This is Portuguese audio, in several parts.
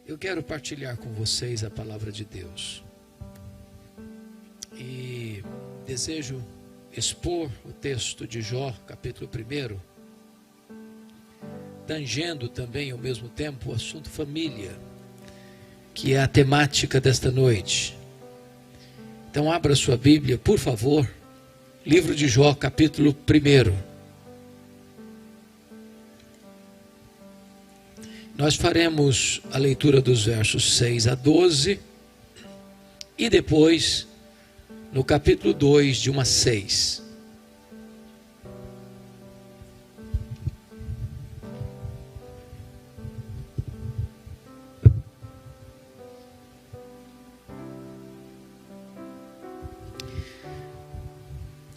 Eu quero partilhar com vocês a palavra de Deus. E desejo expor o texto de Jó, capítulo 1, tangendo também ao mesmo tempo o assunto família, que é a temática desta noite. Então abra sua Bíblia, por favor, livro de Jó, capítulo 1. Nós faremos a leitura dos versos 6 a 12 e depois no capítulo 2, de 1 a 6.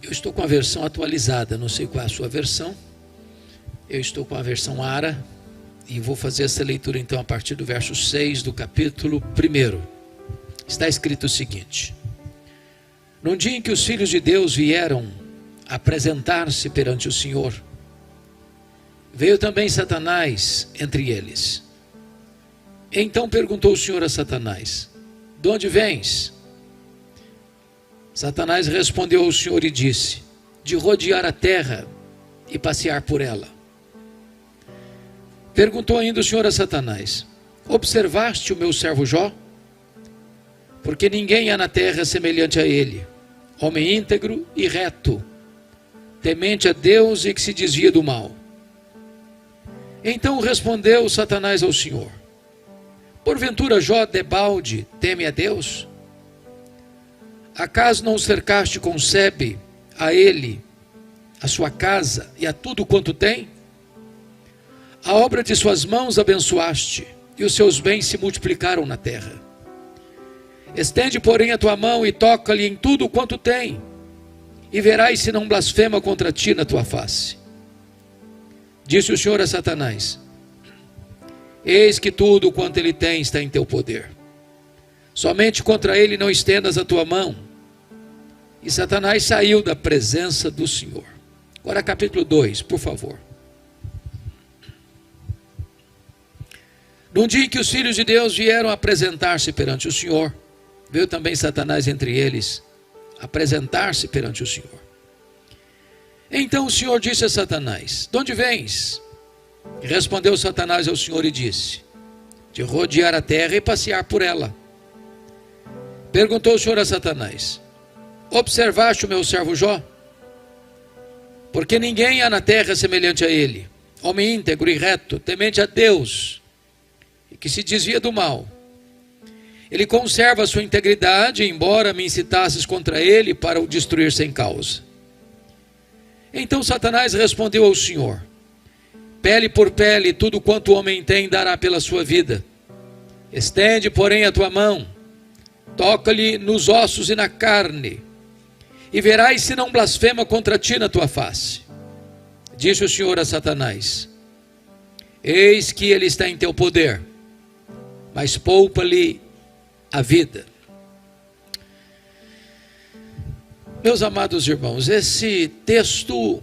Eu estou com a versão atualizada, não sei qual é a sua versão. Eu estou com a versão ARA. E vou fazer essa leitura então a partir do verso 6 do capítulo 1. Está escrito o seguinte: Num dia em que os filhos de Deus vieram apresentar-se perante o Senhor, veio também Satanás entre eles. Então perguntou o Senhor a Satanás: De onde vens? Satanás respondeu ao Senhor e disse: De rodear a terra e passear por ela. Perguntou ainda o Senhor a Satanás: Observaste o meu servo Jó? Porque ninguém há na terra semelhante a ele, homem íntegro e reto, temente a Deus e que se desvia do mal. Então respondeu Satanás ao Senhor: Porventura Jó debalde teme a Deus? Acaso não o cercaste com sebe a ele, a sua casa e a tudo quanto tem? A obra de suas mãos abençoaste, e os seus bens se multiplicaram na terra. Estende, porém, a tua mão e toca-lhe em tudo quanto tem, e verás se não blasfema contra ti na tua face. Disse o Senhor a Satanás: Eis que tudo quanto ele tem está em teu poder. Somente contra ele não estendas a tua mão. E Satanás saiu da presença do Senhor. Agora capítulo 2, por favor. Num dia em que os filhos de Deus vieram apresentar-se perante o Senhor, veio também Satanás entre eles, apresentar-se perante o Senhor. Então o Senhor disse a Satanás: De onde vens? E respondeu Satanás ao Senhor e disse: De rodear a terra e passear por ela. Perguntou o Senhor a Satanás: Observaste o meu servo Jó? Porque ninguém há na terra semelhante a ele, homem íntegro e reto, temente a Deus, e que se desvia do mal. Ele conserva a sua integridade, embora me incitasses contra ele para o destruir sem causa. Então Satanás respondeu ao Senhor: Pele por pele, tudo quanto o homem tem dará pela sua vida. Estende, porém, a tua mão, toca-lhe nos ossos e na carne, e verás se não blasfema contra ti na tua face. Disse o Senhor a Satanás: Eis que ele está em teu poder, mas poupa-lhe a vida. Meus amados irmãos, esse texto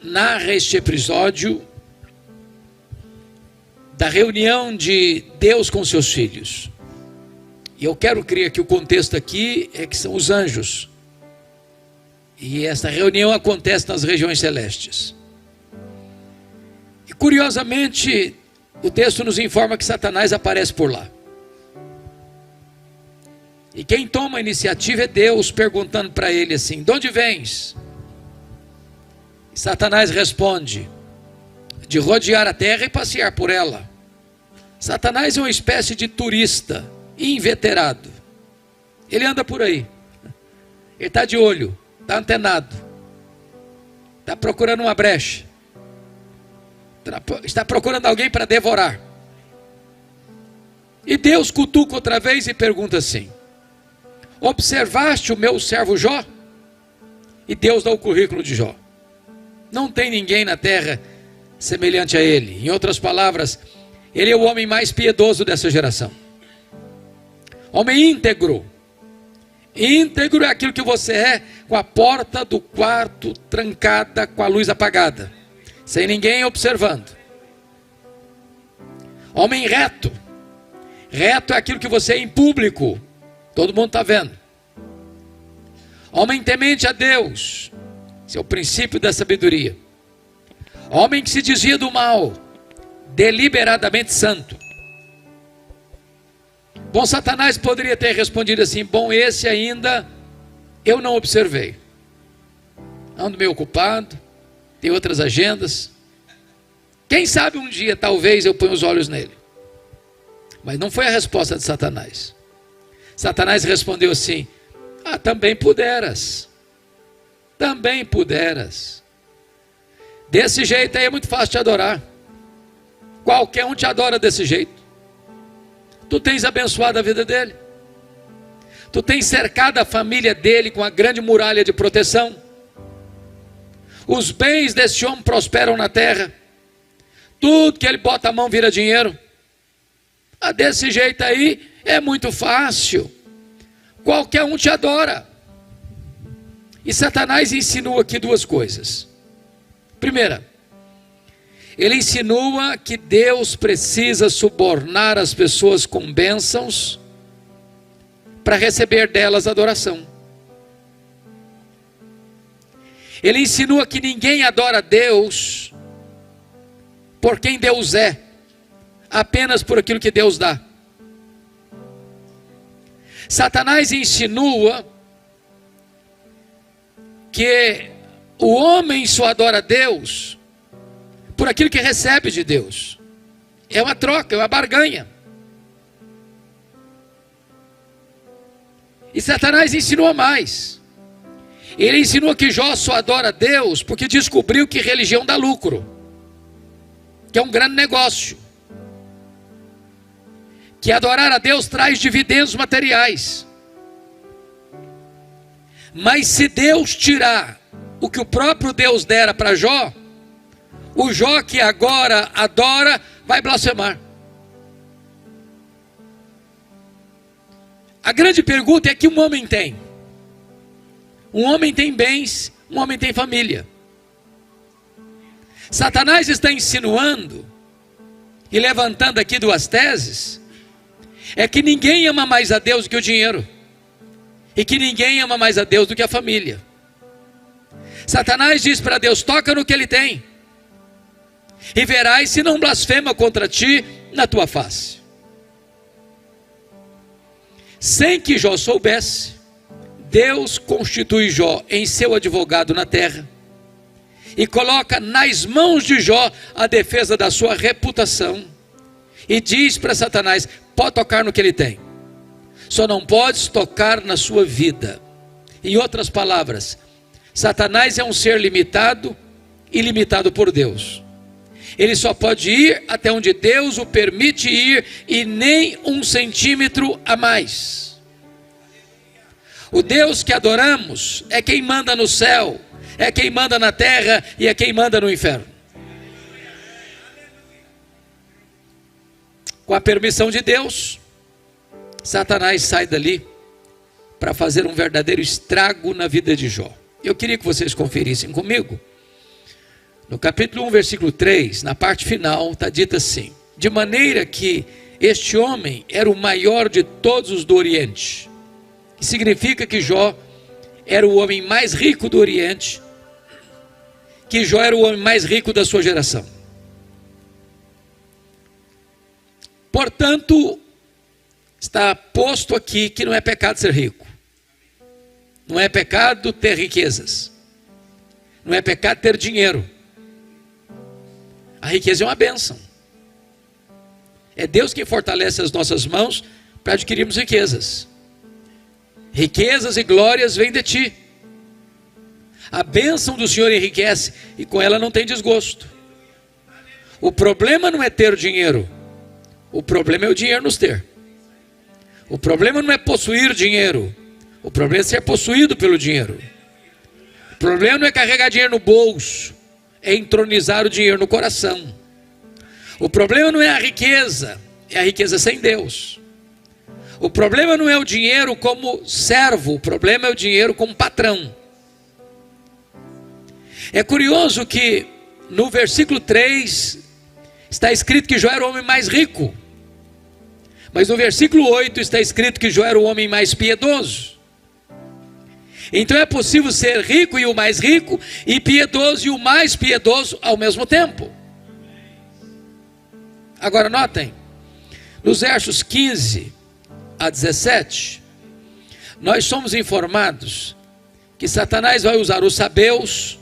narra este episódio da reunião de Deus com seus filhos. E eu quero crer que o contexto aqui é que são os anjos. E essa reunião acontece nas regiões celestes. E curiosamente, o texto nos informa que Satanás aparece por lá. E quem toma a iniciativa é Deus, perguntando para ele assim: De onde vens? E Satanás responde: De rodear a terra e passear por ela. Satanás é uma espécie de turista inveterado. Ele anda por aí. Ele está de olho, está antenado, está procurando uma brecha, está procurando alguém para devorar. E Deus cutuca outra vez e pergunta assim: Observaste o meu servo Jó? E Deus dá o currículo de Jó. Não tem ninguém na terra semelhante a ele. Em outras palavras, ele é o homem mais piedoso dessa geração. Homem íntegro. Íntegro é aquilo que você é com a porta do quarto trancada, com a luz apagada, sem ninguém observando. Homem reto. Reto é aquilo que você é em público, todo mundo está vendo. Homem temente a Deus. Esse é o princípio da sabedoria. Homem que se desvia do mal, deliberadamente santo. Bom, Satanás poderia ter respondido assim: bom, esse ainda eu não observei. Ando meio ocupado, tem outras agendas. Quem sabe um dia, talvez, eu ponha os olhos nele. Mas não foi a resposta de Satanás. Satanás respondeu assim: ah, também puderas. Também puderas. Desse jeito aí é muito fácil te adorar. Qualquer um te adora desse jeito. Tu tens abençoado a vida dele. Tu tens cercado a família dele com a grande muralha de proteção. Os bens desse homem prosperam na terra. Tudo que ele bota a mão vira dinheiro. Ah, desse jeito aí é muito fácil. Qualquer um te adora. E Satanás insinua aqui duas coisas. Primeira, ele insinua que Deus precisa subornar as pessoas com bênçãos para receber delas adoração. Ele insinua que ninguém adora a Deus por quem Deus é, apenas por aquilo que Deus dá. Satanás insinua que o homem só adora a Deus por aquilo que recebe de Deus. É uma troca, é uma barganha. E Satanás insinua mais. Ele insinua que Jó só adora a Deus porque descobriu que religião dá lucro, que é um grande negócio, que adorar a Deus traz dividendos materiais. Mas se Deus tirar o que o próprio Deus dera para Jó, o Jó que agora adora vai blasfemar. A grande pergunta é que um homem tem. Um homem tem bens, um homem tem família. Satanás está insinuando e levantando aqui duas teses. É que ninguém ama mais a Deus do que o dinheiro. E que ninguém ama mais a Deus do que a família. Satanás diz para Deus: toca no que ele tem, e verás se não blasfema contra ti na tua face. Sem que Jó soubesse, Deus constitui Jó em seu advogado na terra, e coloca nas mãos de Jó a defesa da sua reputação, e diz para Satanás: pode tocar no que ele tem, só não podes tocar na sua vida. Em outras palavras, Satanás é um ser limitado e limitado por Deus. Ele só pode ir até onde Deus o permite ir, e nem 1 centímetro a mais. O Deus que adoramos é quem manda no céu, é quem manda na terra e é quem manda no inferno. Com a permissão de Deus, Satanás sai dali para fazer um verdadeiro estrago na vida de Jó. Eu queria que vocês conferissem comigo. No capítulo 1, versículo 3, na parte final, está dito assim: de maneira que este homem era o maior de todos os do Oriente. Que significa que Jó era o homem mais rico do Oriente, que Jó era o homem mais rico da sua geração. Portanto, está posto aqui que não é pecado ser rico. Não é pecado ter riquezas. Não é pecado ter dinheiro. A riqueza é uma bênção. É Deus quem fortalece as nossas mãos para adquirirmos riquezas. Riquezas e glórias vêm de ti. A bênção do Senhor enriquece e com ela não tem desgosto. O problema não é ter o dinheiro. O problema é o dinheiro nos ter. O problema não é possuir dinheiro. O problema é ser possuído pelo dinheiro. O problema não é carregar dinheiro no bolso, é entronizar o dinheiro no coração. O problema não é a riqueza, é a riqueza sem Deus. O problema não é o dinheiro como servo, o problema é o dinheiro como patrão. É curioso que no versículo 3 está escrito que Jó era o homem mais rico. Mas no versículo 8 está escrito que Jó era o homem mais piedoso. Então é possível ser rico e o mais rico, e piedoso e o mais piedoso ao mesmo tempo. Agora notem, nos versos 15 a 17, nós somos informados que Satanás vai usar os sabeus,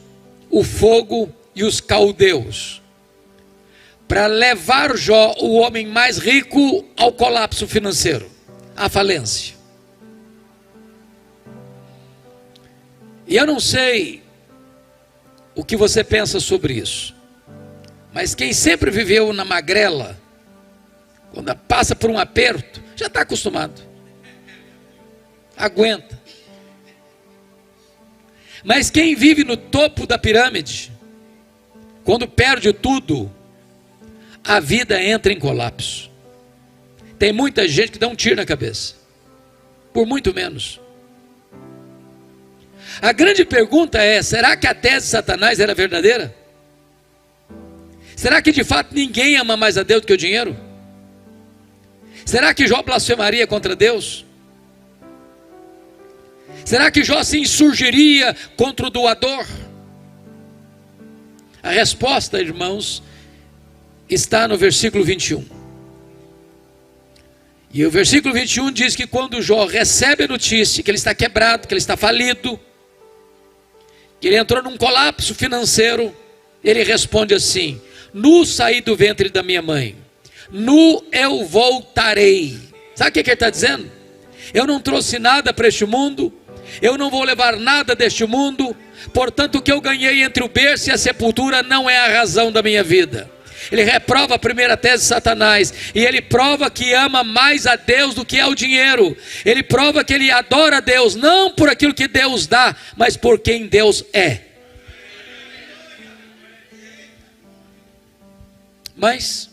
o fogo e os caldeus para levar Jó, o homem mais rico, ao colapso financeiro, à falência. E eu não sei o que você pensa sobre isso, mas quem sempre viveu na magrela, quando passa por um aperto, já está acostumado, aguenta. Mas quem vive no topo da pirâmide, quando perde tudo, a vida entra em colapso. Tem muita gente que dá um tiro na cabeça, por muito menos. A grande pergunta é: será que a tese de Satanás era verdadeira? Será que de fato ninguém ama mais a Deus do que o dinheiro? Será que Jó blasfemaria contra Deus? Será que Jó se insurgiria contra o doador? A resposta, irmãos, está no versículo 21. E o versículo 21 diz que quando Jó recebe a notícia que ele está quebrado, que ele está falido, que ele entrou num colapso financeiro, ele responde assim: nu saí do ventre da minha mãe, nu eu voltarei. Sabe o que ele está dizendo? Eu não trouxe nada para este mundo, eu não vou levar nada deste mundo, portanto o que eu ganhei entre o berço e a sepultura não é a razão da minha vida. Ele reprova a primeira tese de Satanás, e ele prova que ama mais a Deus do que ao dinheiro. Ele prova que ele adora a Deus, não por aquilo que Deus dá, mas por quem Deus é. Mas,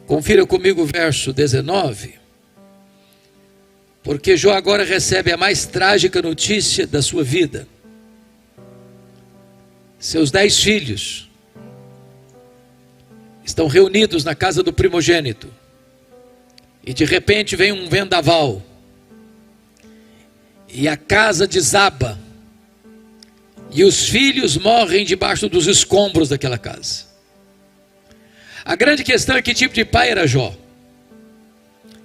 confira comigo o verso 19, porque Jó agora recebe a mais trágica notícia da sua vida. Seus 10 filhos estão reunidos na casa do primogênito, e de repente vem um vendaval, e a casa desaba, e os filhos morrem debaixo dos escombros daquela casa. A grande questão é que tipo de pai era Jó.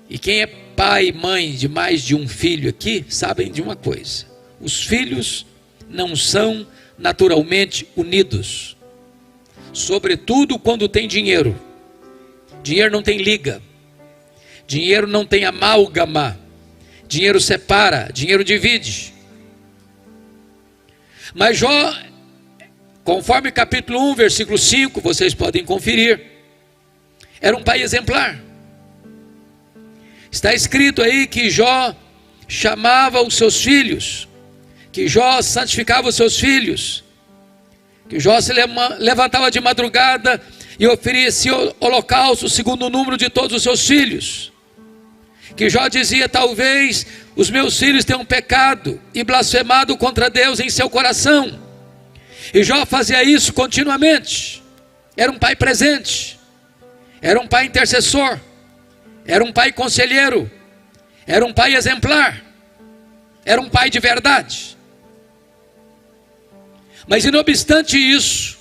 E quem é pai e mãe de mais de um filho aqui, sabem de uma coisa: os filhos não são naturalmente unidos, sobretudo quando tem dinheiro. Dinheiro não tem liga, dinheiro não tem amálgama, dinheiro separa, dinheiro divide. Mas Jó, conforme capítulo 1, versículo 5, vocês podem conferir, era um pai exemplar. Está escrito aí que Jó chamava os seus filhos, que Jó santificava os seus filhos, que Jó se levantava de madrugada e oferecia holocausto segundo o número de todos os seus filhos, que Jó dizia: talvez os meus filhos tenham pecado e blasfemado contra Deus em seu coração. E Jó fazia isso continuamente. Era um pai presente, era um pai intercessor, era um pai conselheiro, era um pai exemplar, era um pai de verdade. Mas não obstante isso,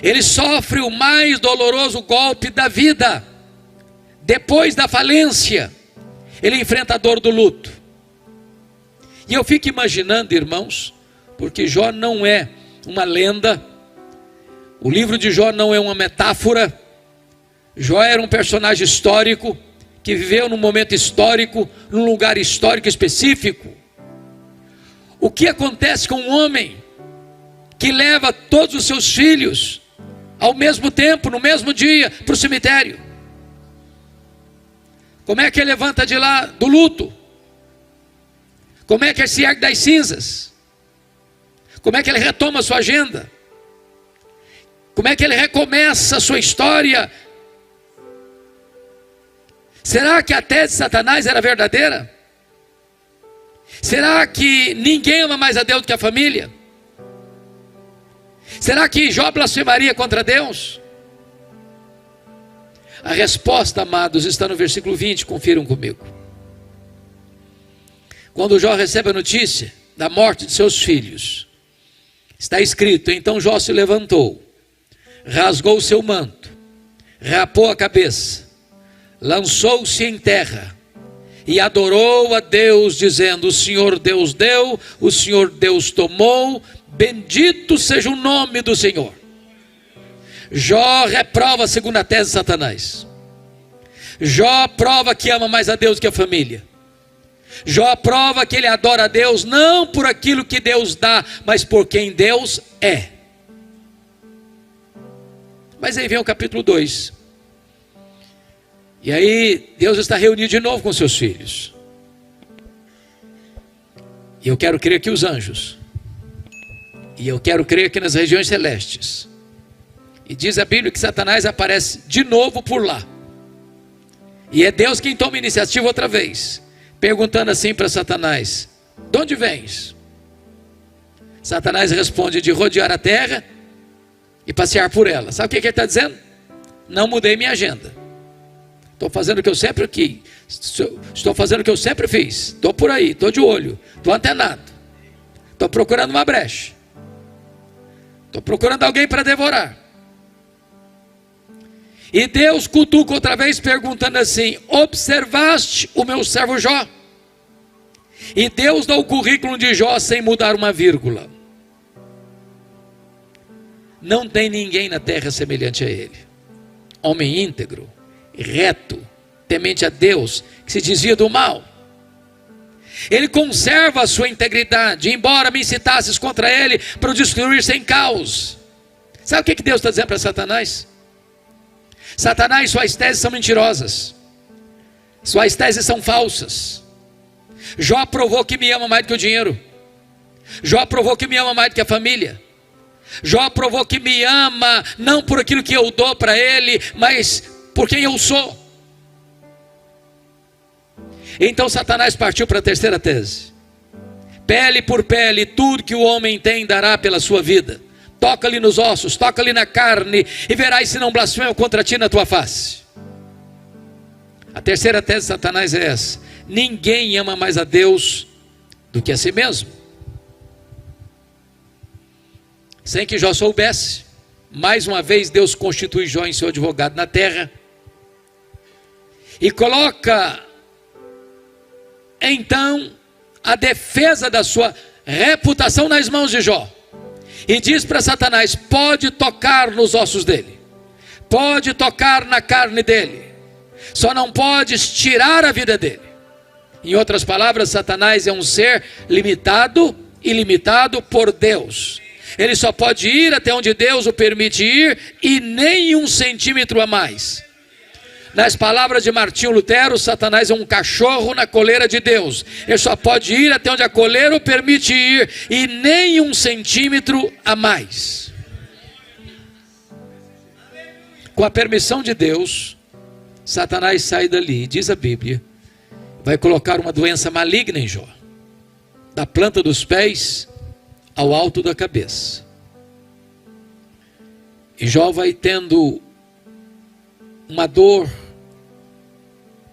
ele sofre o mais doloroso golpe da vida. Depois da falência, ele enfrenta a dor do luto. E eu fico imaginando, irmãos, porque Jó não é uma lenda, o livro de Jó não é uma metáfora. Jó era um personagem histórico, que viveu num momento histórico, num lugar histórico específico. O que acontece com um homem que leva todos os seus filhos ao mesmo tempo, no mesmo dia, para o cemitério? Como é que ele levanta de lá do luto? Como é que ele se ergue das cinzas? Como é que ele retoma a sua agenda? Como é que ele recomeça a sua história? Será que a tese de Satanás era verdadeira? Será que ninguém ama mais a Deus do que a família? Será que Jó blasfemaria contra Deus? A resposta, amados, está no versículo 20, confiram comigo. Quando Jó recebe a notícia da morte de seus filhos, está escrito: então Jó se levantou, rasgou o seu manto, rapou a cabeça, lançou-se em terra e adorou a Deus, dizendo: o Senhor Deus deu, o Senhor Deus tomou, bendito seja o nome do Senhor. Jó reprova a segunda tese de Satanás. Jó prova que ama mais a Deus que a família. Jó prova que ele adora a Deus não por aquilo que Deus dá, mas por quem Deus é. Mas aí vem o capítulo 2. E aí Deus está reunido de novo com seus filhos. E eu quero crer que os anjos. E eu quero crer que nas regiões celestes. E diz a Bíblia que Satanás aparece de novo por lá. E é Deus quem toma iniciativa outra vez, perguntando assim para Satanás: de onde vens? Satanás responde: de rodear a terra e passear por ela. Sabe o que ele está dizendo? Não mudei minha agenda. Estou fazendo o que eu sempre quis. Estou fazendo o que eu sempre fiz. Estou por aí, estou de olho, estou antenado. Estou procurando uma brecha. Estou procurando alguém para devorar. E Deus cutuca outra vez perguntando assim: observaste o meu servo Jó? E Deus dá o currículo de Jó sem mudar uma vírgula. Não tem ninguém na terra semelhante a ele. Homem íntegro, reto, temente a Deus, que se desvia do mal. Ele conserva a sua integridade, embora me incitasses contra ele para o destruir sem caos. Sabe o que Deus está dizendo para Satanás? Satanás, suas teses são mentirosas, suas teses são falsas. Jó provou que me ama mais do que o dinheiro. Jó provou que me ama mais do que a família. Jó provou que me ama não por aquilo que eu dou para ele, mas por quem eu sou. Então Satanás partiu para a terceira tese: pele por pele, tudo que o homem tem dará pela sua vida. Toca-lhe nos ossos, toca-lhe na carne, e verás se não blasfema contra ti na tua face. A terceira tese de Satanás é essa: ninguém ama mais a Deus do que a si mesmo. Sem que Jó soubesse, mais uma vez Deus constitui Jó em seu advogado na terra, e coloca então a defesa da sua reputação nas mãos de Jó. E diz para Satanás: pode tocar nos ossos dele, pode tocar na carne dele, só não podes tirar a vida dele. Em outras palavras, Satanás é um ser limitado e limitado por Deus. Ele só pode ir até onde Deus o permite ir, e nem 1 centímetro a mais. Nas palavras de Martinho Lutero, Satanás é um cachorro na coleira de Deus. Ele só pode ir até onde a coleira o permite ir, e nem 1 centímetro a mais. Com a permissão de Deus, Satanás sai dali, diz a Bíblia, vai colocar uma doença maligna em Jó, da planta dos pés ao alto da cabeça. E Jó vai tendo uma dor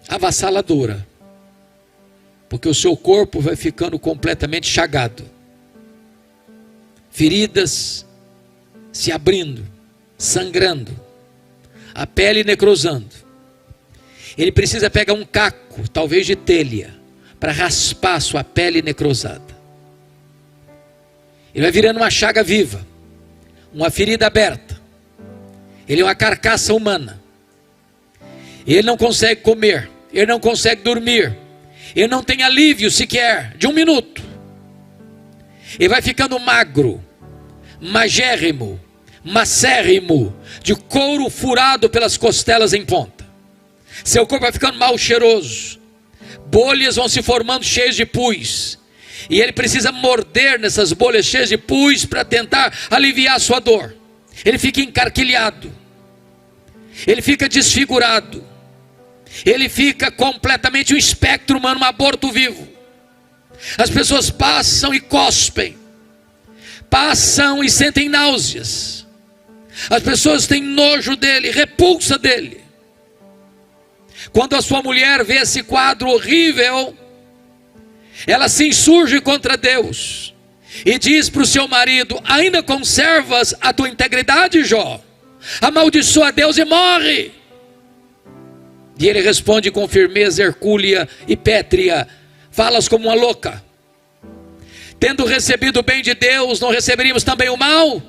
avassaladora, porque o seu corpo vai ficando completamente chagado, feridas se abrindo, sangrando, a pele necrosando. Ele precisa pegar um caco, talvez de telha, para raspar sua pele necrosada. Ele vai virando uma chaga viva, uma ferida aberta. Ele é uma carcaça humana. Ele não consegue comer, ele não consegue dormir, ele não tem alívio sequer de 1 minuto. Ele vai ficando magro, magérrimo, macérrimo, de couro furado pelas costelas em ponta. Seu corpo vai ficando mal cheiroso, bolhas vão se formando cheias de pus, e ele precisa morder nessas bolhas cheias de pus para tentar aliviar a sua dor. Ele fica encarquilhado, ele fica desfigurado, ele fica completamente um espectro humano, um aborto vivo. As pessoas passam e cospem, passam e sentem náuseas. As pessoas têm nojo dele, repulsa dele. Quando a sua mulher vê esse quadro horrível, ela se insurge contra Deus e diz para o seu marido: ainda conservas a tua integridade, Jó? Amaldiçoa a Deus e morre. E ele responde com firmeza hercúlea e pétrea: falas como uma louca. Tendo recebido o bem de Deus, não receberíamos também o mal?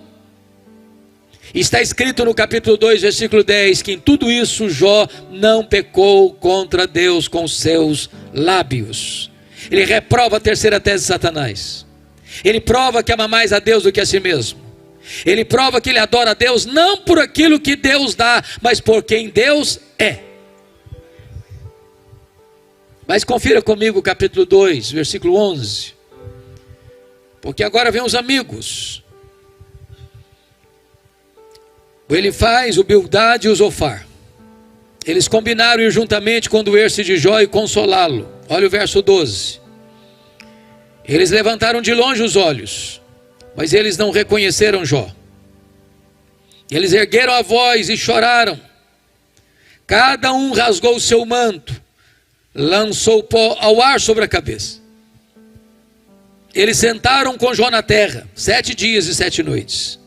Está escrito no capítulo 2, versículo 10, que em tudo isso Jó não pecou contra Deus com seus lábios. Ele reprova a terceira tese de Satanás. Ele prova que ama mais a Deus do que a si mesmo. Ele prova que ele adora a Deus não por aquilo que Deus dá, mas por quem Deus é. Mas confira comigo o capítulo 2, versículo 11. Porque agora vem os amigos. O Elifaz, o Bildade e o Zofar. Eles combinaram ir juntamente condoer-se de Jó e consolá-lo. Olha o verso 12. Eles levantaram de longe os olhos, mas eles não reconheceram Jó. Eles ergueram a voz e choraram. Cada um rasgou o seu manto, lançou pó ao ar sobre a cabeça. Eles sentaram com Jó na terra 7 dias e 7 noites.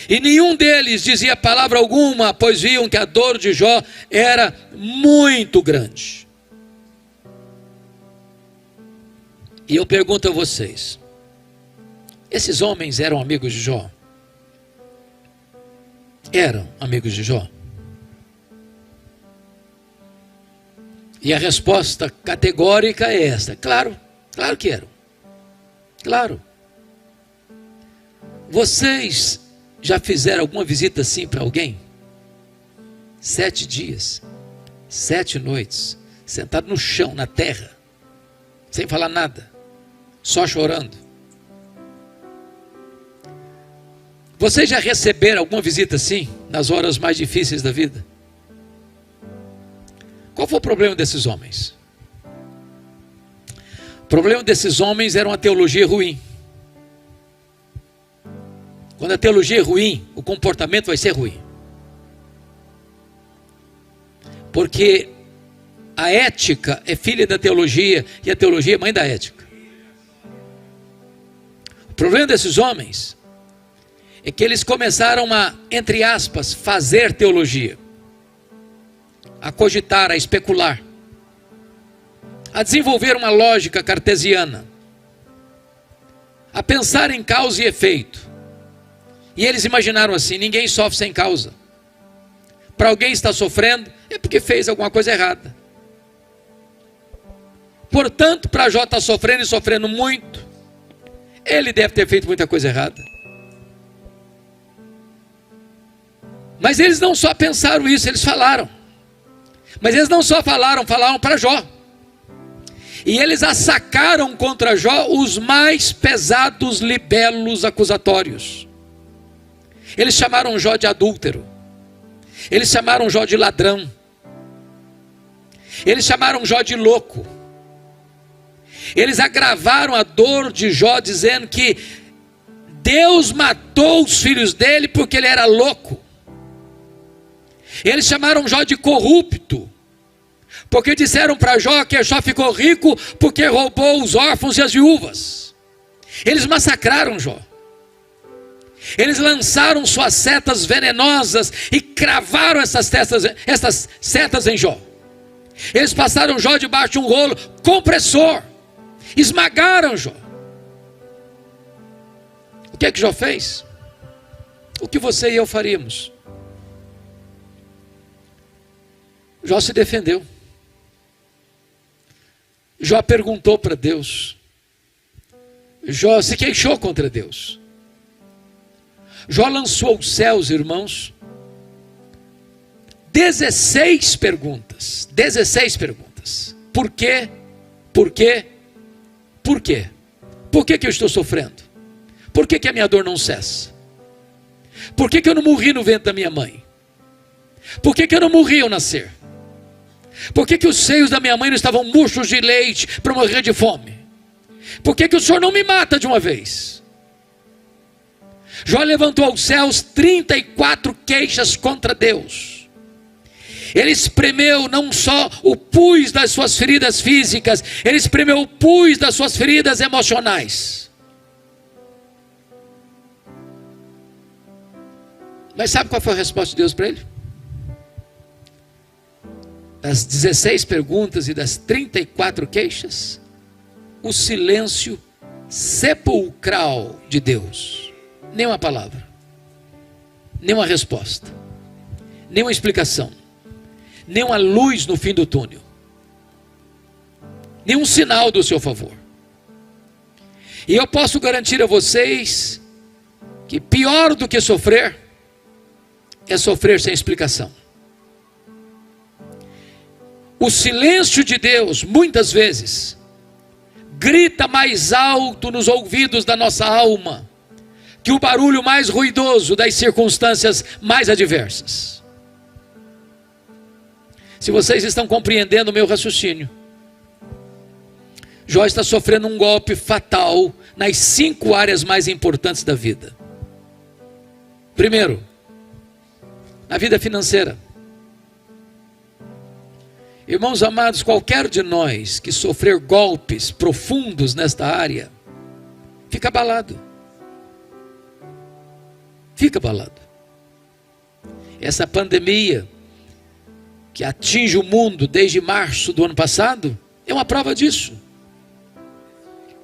E nenhum deles dizia palavra alguma, pois viam que a dor de Jó era muito grande. E eu pergunto a vocês: esses homens eram amigos de Jó? Eram amigos de Jó? E a resposta categórica é esta: claro, claro que eram. Claro. Vocês já fizeram alguma visita assim para alguém? 7 dias, 7 noites, sentado no chão, na terra, sem falar nada, só chorando. Vocês já receberam alguma visita assim, nas horas mais difíceis da vida? Qual foi o problema desses homens? O problema desses homens era uma teologia ruim. Quando a teologia é ruim, o comportamento vai ser ruim. Porque a ética é filha da teologia e a teologia é mãe da ética. O problema desses homens é que eles começaram a, entre aspas, fazer teologia, a cogitar, a especular, a desenvolver uma lógica cartesiana, a pensar em causa e efeito. E eles imaginaram assim: ninguém sofre sem causa. Para alguém estar sofrendo, é porque fez alguma coisa errada. Portanto, para Jó estar sofrendo e sofrendo muito, ele deve ter feito muita coisa errada. Mas eles não só pensaram isso, eles falaram. Mas eles não só falaram para Jó. E eles assacaram contra Jó os mais pesados libelos acusatórios. Eles chamaram Jó de adúltero. Eles chamaram Jó de ladrão. Eles chamaram Jó de louco. Eles agravaram a dor de Jó, dizendo que Deus matou os filhos dele porque ele era louco. Eles chamaram Jó de corrupto, porque disseram para Jó que Jó ficou rico porque roubou os órfãos e as viúvas. Eles massacraram Jó. Eles lançaram suas setas venenosas e cravaram essas setas em Jó. Eles passaram Jó debaixo de um rolo compressor, esmagaram Jó. O que é que Jó fez? O que você e eu faríamos? Jó se defendeu. Jó perguntou para Deus. Jó se queixou contra Deus. Jó lançou aos céus, irmãos, 16 perguntas. 16 perguntas. Por quê? Por quê? Por quê? Por que eu estou sofrendo? Por que a minha dor não cessa? Por que eu não morri no ventre da minha mãe? Por que eu não morri ao nascer? Por que os seios da minha mãe não estavam murchos de leite para morrer de fome? Por que o Senhor não me mata de uma vez? Jó levantou aos céus 34 queixas contra Deus. Ele espremeu não só o pus das suas feridas físicas, ele espremeu o pus das suas feridas emocionais. Mas sabe qual foi a resposta de Deus para ele? Das 16 perguntas e das 34 queixas, o silêncio sepulcral de Deus. Nenhuma palavra, nenhuma resposta, nenhuma explicação, nenhuma luz no fim do túnel, nenhum sinal do seu favor. E eu posso garantir a vocês que pior do que sofrer é sofrer sem explicação. O silêncio de Deus, muitas vezes, grita mais alto nos ouvidos da nossa alma que o barulho mais ruidoso das circunstâncias mais adversas. Se vocês estão compreendendo o meu raciocínio, Jó está sofrendo um golpe fatal nas 5 áreas mais importantes da vida. Primeiro, na vida financeira. Irmãos amados, qualquer de nós que sofrer golpes profundos nesta área, fica abalado. Fica abalado. Essa pandemia que atinge o mundo desde março do ano passado, é uma prova disso.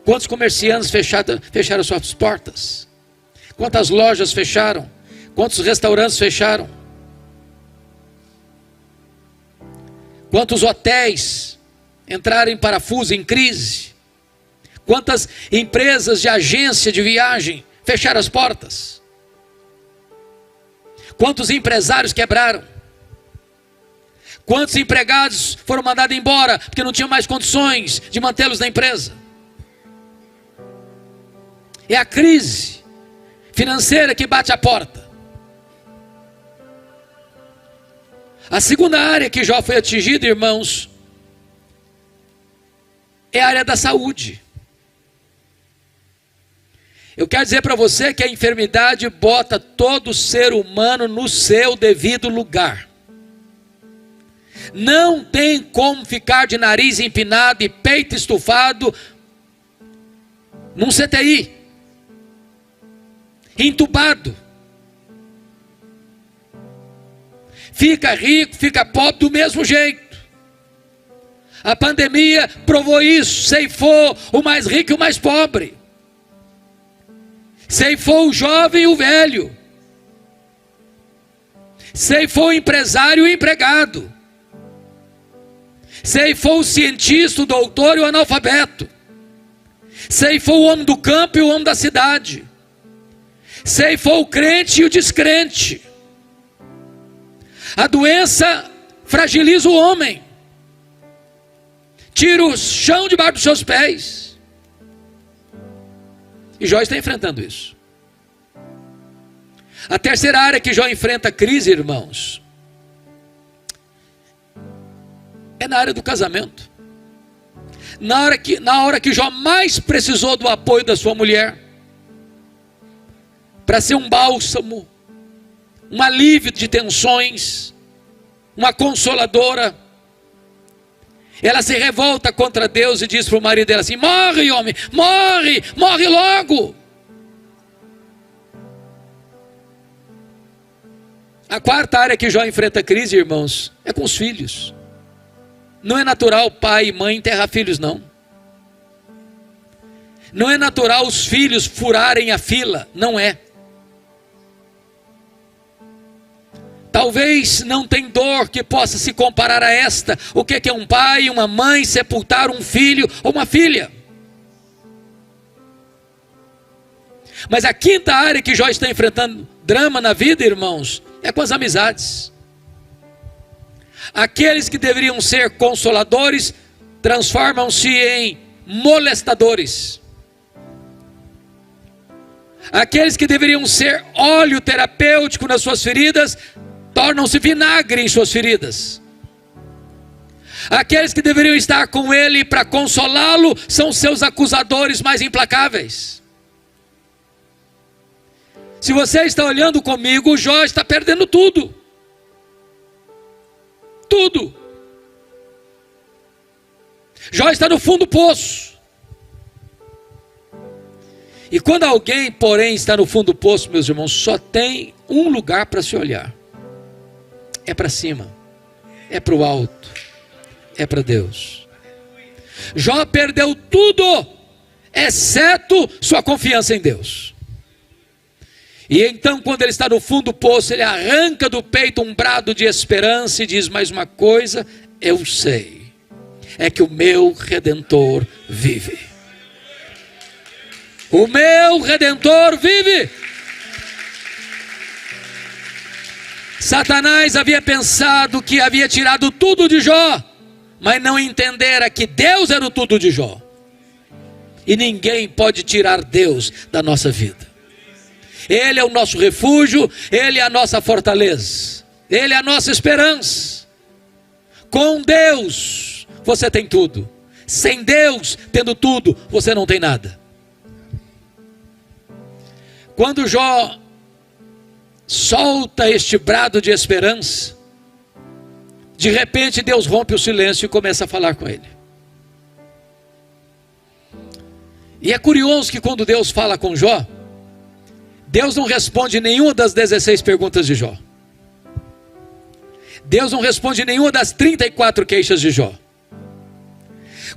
Quantos comerciantes fecharam suas portas? Quantas lojas fecharam? Quantos restaurantes fecharam? Quantos hotéis entraram em parafuso, em crise? Quantas empresas de agência de viagem fecharam as portas? Quantos empresários quebraram? Quantos empregados foram mandados embora porque não tinham mais condições de mantê-los na empresa? É a crise financeira que bate a porta. A segunda área que Jó foi atingido, irmãos, é a área da saúde. Eu quero dizer para você que a enfermidade bota todo ser humano no seu devido lugar. Não tem como ficar de nariz empinado e peito estufado num CTI, entubado. Fica rico, fica pobre do mesmo jeito. A pandemia provou isso, ceifou o mais rico e o mais pobre. Ceifou o jovem e o velho. Ceifou o empresário e o empregado. Ceifou o cientista, o doutor e o analfabeto. Ceifou o homem do campo e o homem da cidade. Ceifou o crente e o descrente. A doença fragiliza o homem, tira o chão debaixo dos seus pés. E Jó está enfrentando isso. A terceira área que Jó enfrenta crise, irmãos, é na área do casamento. Na hora que Jó mais precisou do apoio da sua mulher, para ser um bálsamo, um alívio de tensões, uma consoladora, ela se revolta contra Deus e diz para o marido dela assim: morre, homem, morre, morre logo. A quarta área que Jó enfrenta crise, irmãos, é com os filhos. Não é natural pai e mãe enterrar filhos, não. Não é natural os filhos furarem a fila, não é. Talvez não tenha dor que possa se comparar a esta. O que é um pai e uma mãe sepultar um filho ou uma filha? Mas a quinta área que Jó está enfrentando drama na vida, irmãos, é com as amizades. Aqueles que deveriam ser consoladores transformam-se em molestadores. Aqueles que deveriam ser óleo terapêutico nas suas feridas tornam-se vinagre em suas feridas. Aqueles que deveriam estar com ele para consolá-lo são seus acusadores mais implacáveis. Se você está olhando comigo, Jó está perdendo tudo. tudo. Jó está no fundo do poço. E quando alguém, porém, está no fundo do poço, meus irmãos, só tem um lugar para se olhar. É para cima, é para o alto, é para Deus. Jó perdeu tudo, exceto sua confiança em Deus. E então, quando ele está no fundo do poço, ele arranca do peito um brado de esperança e diz: mais uma coisa eu sei, é que o meu Redentor vive. O meu Redentor vive. Satanás havia pensado que havia tirado tudo de Jó, mas não entendera que Deus era o tudo de Jó. E ninguém pode tirar Deus da nossa vida. Ele é o nosso refúgio, Ele é a nossa fortaleza, Ele é a nossa esperança. Com Deus você tem tudo. Sem Deus, tendo tudo, você não tem nada. Quando Jó solta este brado de esperança, de repente Deus rompe o silêncio e começa a falar com ele. E é curioso que quando Deus fala com Jó, Deus não responde nenhuma das 16 perguntas de Jó. Deus não responde nenhuma das 34 queixas de Jó.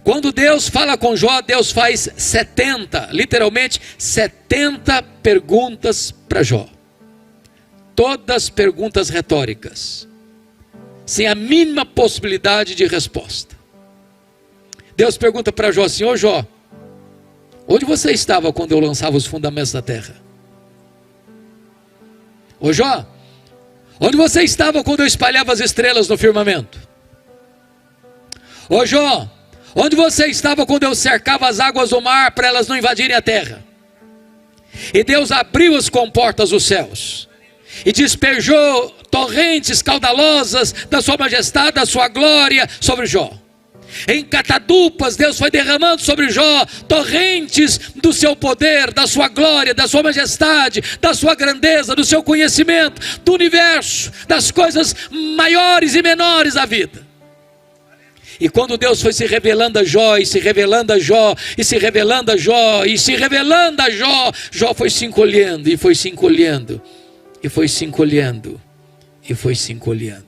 Quando Deus fala com Jó, Deus faz 70, literalmente 70 perguntas para Jó. Todas perguntas retóricas, sem a mínima possibilidade de resposta. Deus pergunta para Jó assim: ô Jó, onde você estava quando eu lançava os fundamentos da terra? Ô Jó, onde você estava quando eu espalhava as estrelas no firmamento? Ô Jó, onde você estava quando eu cercava as águas do mar para elas não invadirem a terra? E Deus abriu as comportas dos céus e despejou torrentes caudalosas da sua majestade, da sua glória sobre Jó. Em catadupas Deus foi derramando sobre Jó torrentes do seu poder, da sua glória, da sua majestade, da sua grandeza, do seu conhecimento, do universo, das coisas maiores e menores da vida. E quando Deus foi se revelando a Jó, e se revelando a Jó, e se revelando a Jó, e se revelando a Jó, Jó foi se encolhendo, e foi se encolhendo, e foi se encolhendo, e foi se encolhendo,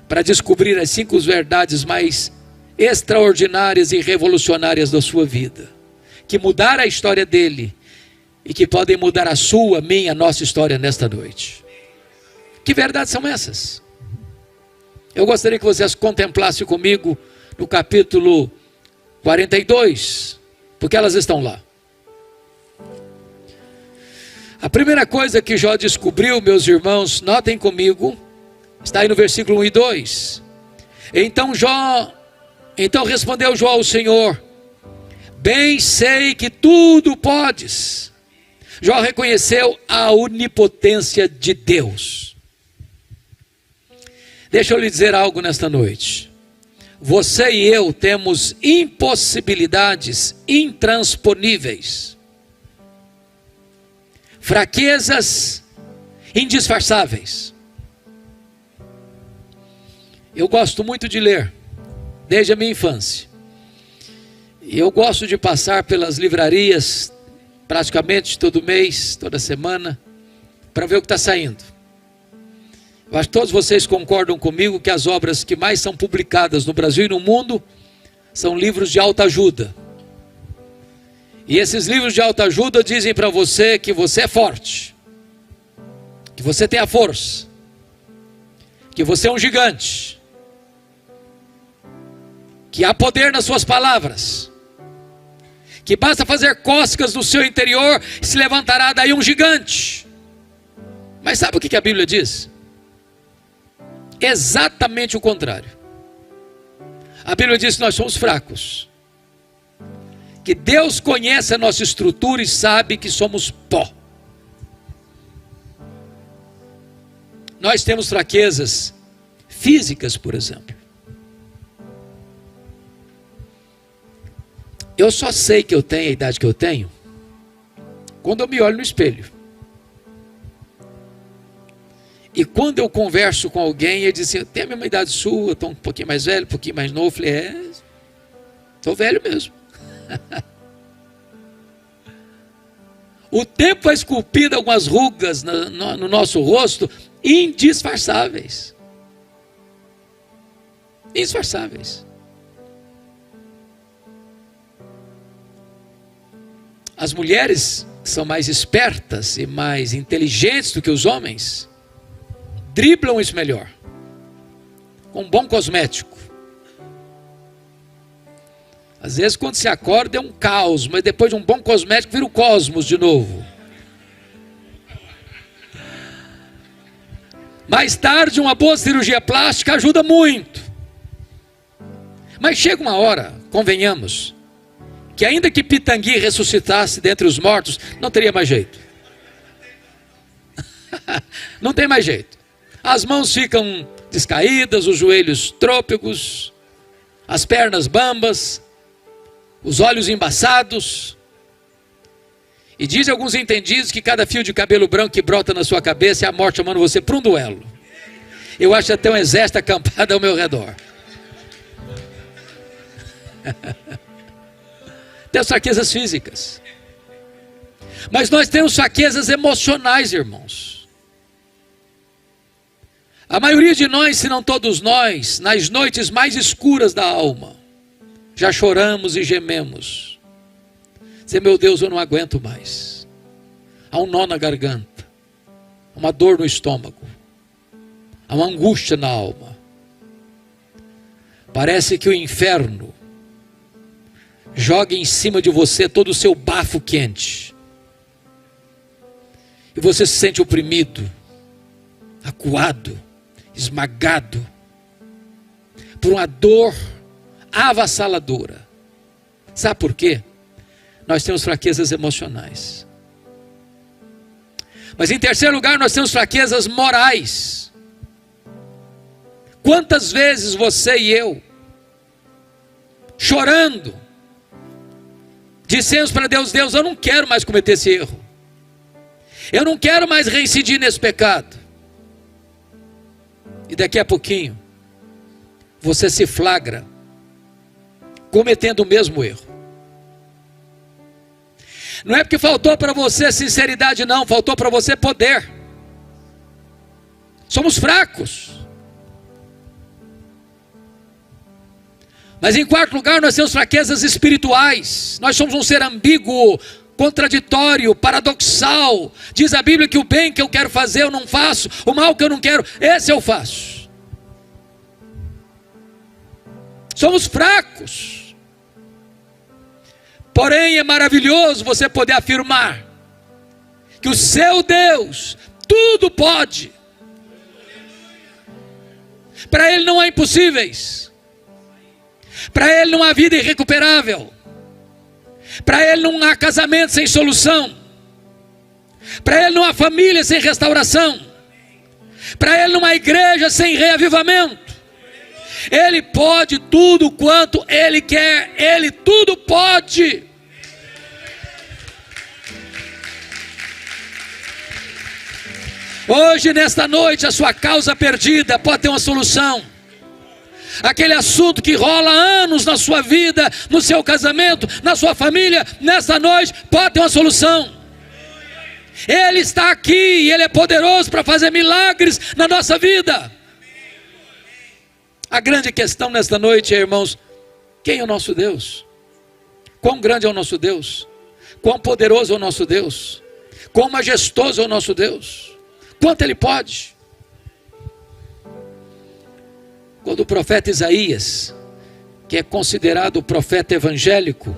para descobrir as 5 verdades mais extraordinárias e revolucionárias da sua vida, que mudaram a história dele, e que podem mudar a sua, a minha, a nossa história nesta noite. Que verdades são essas? Eu gostaria que vocês contemplassem comigo no capítulo 42, porque elas estão lá. A primeira coisa que Jó descobriu, meus irmãos, notem comigo, está aí no versículo 1 e 2. Então respondeu Jó ao Senhor: bem sei que tudo podes. Jó reconheceu a onipotência de Deus. Deixa eu lhe dizer algo nesta noite. Você e eu temos impossibilidades intransponíveis, fraquezas indisfarçáveis. Eu gosto muito de ler, desde a minha infância. E eu gosto de passar pelas livrarias, praticamente todo mês, toda semana, para ver o que está saindo. Eu acho que todos vocês concordam comigo que as obras que mais são publicadas no Brasil e no mundo são livros de autoajuda. E esses livros de autoajuda dizem para você que você é forte, que você tem a força, que você é um gigante, que há poder nas suas palavras, que basta fazer cócegas no seu interior e se levantará daí um gigante. Mas sabe o que a Bíblia diz? Exatamente o contrário. A Bíblia diz que nós somos fracos, que Deus conhece a nossa estrutura e sabe que somos pó. Nós temos fraquezas físicas, por exemplo. Eu só sei que eu tenho a idade que eu tenho quando eu me olho no espelho. E quando eu converso com alguém, ele diz assim, tem a mesma idade sua, estou um pouquinho mais velho, um pouquinho mais novo. Eu falei, estou velho mesmo. O tempo vai esculpindo algumas rugas no nosso rosto, indisfarçáveis. Indisfarçáveis. As mulheres são mais espertas e mais inteligentes do que os homens, driblam isso melhor, com um bom cosmético. Às vezes quando se acorda é um caos, mas depois de um bom cosmético vira o cosmos de novo. Mais tarde uma boa cirurgia plástica ajuda muito. Mas chega uma hora, convenhamos, que ainda que Pitangui ressuscitasse dentre os mortos, não teria mais jeito. Não tem mais jeito. As mãos ficam descaídas, os joelhos trôpegos, as pernas bambas, os olhos embaçados. E dizem alguns entendidos que cada fio de cabelo branco que brota na sua cabeça é a morte chamando você para um duelo. Eu acho até um exército acampado ao meu redor. Tem as fraquezas físicas, mas nós temos fraquezas emocionais, irmãos. A maioria de nós, se não todos nós, nas noites mais escuras da alma, já choramos e gememos. Dizer, meu Deus, eu não aguento mais. Há um nó na garganta, uma dor no estômago, há uma angústia na alma. Parece que o inferno joga em cima de você todo o seu bafo quente. E você se sente oprimido, acuado, esmagado por uma dor avassaladora. Sabe por quê? Nós temos fraquezas emocionais. Mas em terceiro lugar, nós temos fraquezas morais. Quantas vezes você e eu, chorando, dissemos para Deus, Deus, eu não quero mais cometer esse erro. Eu não quero mais reincidir nesse pecado. E daqui a pouquinho, você se flagra cometendo o mesmo erro. Não é porque faltou para você sinceridade, não. Faltou para você poder. Somos fracos. Mas em quarto lugar, nós temos fraquezas espirituais. Nós somos um ser ambíguo, contraditório, paradoxal. Diz a Bíblia que o bem que eu quero fazer eu não faço, o mal que eu não quero, esse eu faço. Somos fracos. Porém é maravilhoso você poder afirmar que o seu Deus tudo pode. Para Ele não há impossíveis. Para Ele não há vida irrecuperável. Para Ele não há casamento sem solução. Para Ele não há família sem restauração. Para Ele não há igreja sem reavivamento. Ele pode tudo quanto Ele quer. Ele tudo pode. Hoje, nesta noite, a sua causa perdida pode ter uma solução. Aquele assunto que rola anos na sua vida, no seu casamento, na sua família, nesta noite, pode ter uma solução. Ele está aqui e Ele é poderoso para fazer milagres na nossa vida. A grande questão nesta noite, irmãos, quem é o nosso Deus? Quão grande é o nosso Deus? Quão poderoso é o nosso Deus? Quão majestoso é o nosso Deus? Quanto Ele pode? Quando o profeta Isaías, que é considerado o profeta evangélico,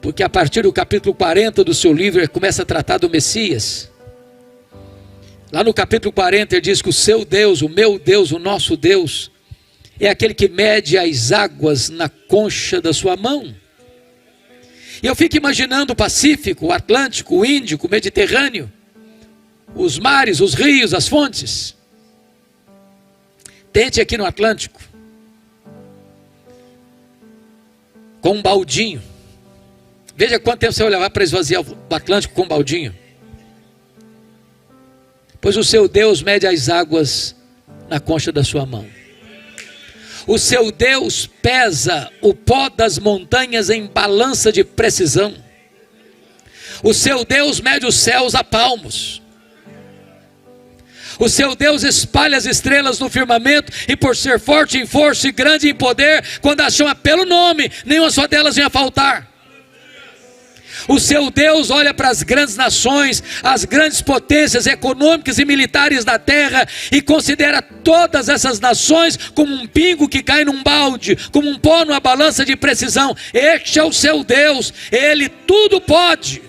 porque a partir do capítulo 40 do seu livro ele começa a tratar do Messias. Lá no capítulo 40 ele diz que o seu Deus, o meu Deus, o nosso Deus, é aquele que mede as águas na concha da sua mão. E eu fico imaginando o Pacífico, o Atlântico, o Índico, o Mediterrâneo, os mares, os rios, as fontes. Tente aqui no Atlântico, com um baldinho. Veja quanto tempo você vai levar para esvaziar o Atlântico com um baldinho. Pois o seu Deus mede as águas na concha da sua mão. O seu Deus pesa o pó das montanhas em balança de precisão. O seu Deus mede os céus a palmos. O seu Deus espalha as estrelas no firmamento, e por ser forte em força e grande em poder, quando as chama pelo nome, nenhuma só delas vem a faltar. O seu Deus olha para as grandes nações, as grandes potências econômicas e militares da terra, e considera todas essas nações como um pingo que cai num balde, como um pó numa balança de precisão. Este é o seu Deus, Ele tudo pode.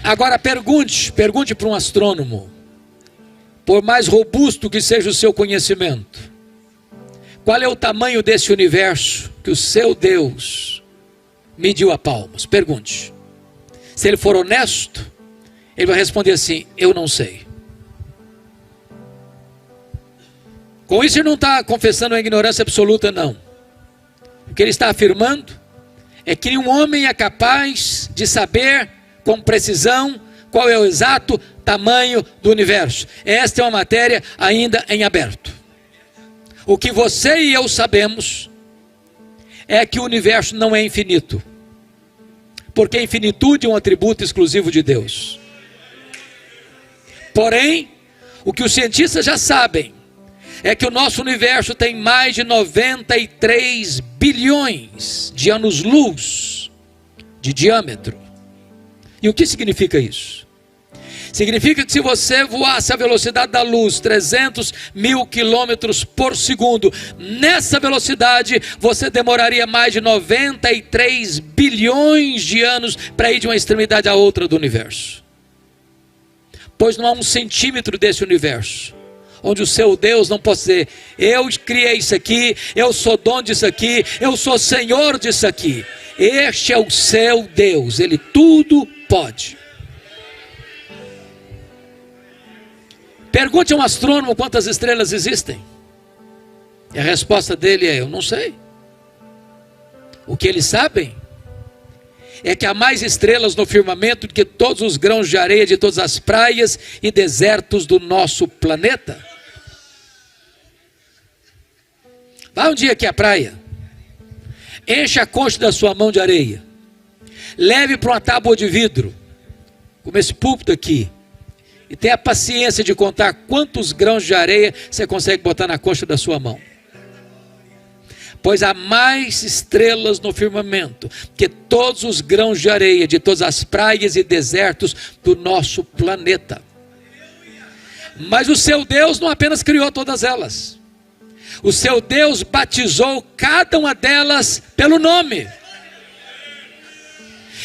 Agora pergunte para um astrônomo, por mais robusto que seja o seu conhecimento, qual é o tamanho desse universo que o seu Deus mediu a palmos? Pergunte. Se ele for honesto, ele vai responder assim: eu não sei. Com isso ele não está confessando uma ignorância absoluta, não. O que ele está afirmando é que nenhum homem é capaz de saber com precisão qual é o exato tamanho do universo. Esta é uma matéria ainda em aberto. O que você e eu sabemos é que o universo não é infinito, porque a infinitude é um atributo exclusivo de Deus. Porém, o que os cientistas já sabem é que o nosso universo tem mais de 93 bilhões de anos-luz de diâmetro. E o que significa isso? Significa que se você voasse a velocidade da luz, 300 mil quilômetros por segundo, nessa velocidade você demoraria mais de 93 bilhões de anos para ir de uma extremidade à outra do universo. Pois não há um centímetro desse universo onde o seu Deus não pode dizer: eu criei isso aqui, eu sou dono disso aqui, eu sou senhor disso aqui. Este é o seu Deus, Ele tudo pode. Pergunte a um astrônomo quantas estrelas existem, e a resposta dele é: eu não sei. O que eles sabem é que há mais estrelas no firmamento do que todos os grãos de areia de todas as praias e desertos do nosso planeta. Vá um dia aqui à praia, encha a concha da sua mão de areia, leve para uma tábua de vidro, como esse púlpito aqui, e tenha a paciência de contar quantos grãos de areia você consegue botar na concha da sua mão. Pois há mais estrelas no firmamento que todos os grãos de areia de todas as praias e desertos do nosso planeta. Mas o seu Deus não apenas criou todas elas. O seu Deus batizou cada uma delas pelo nome.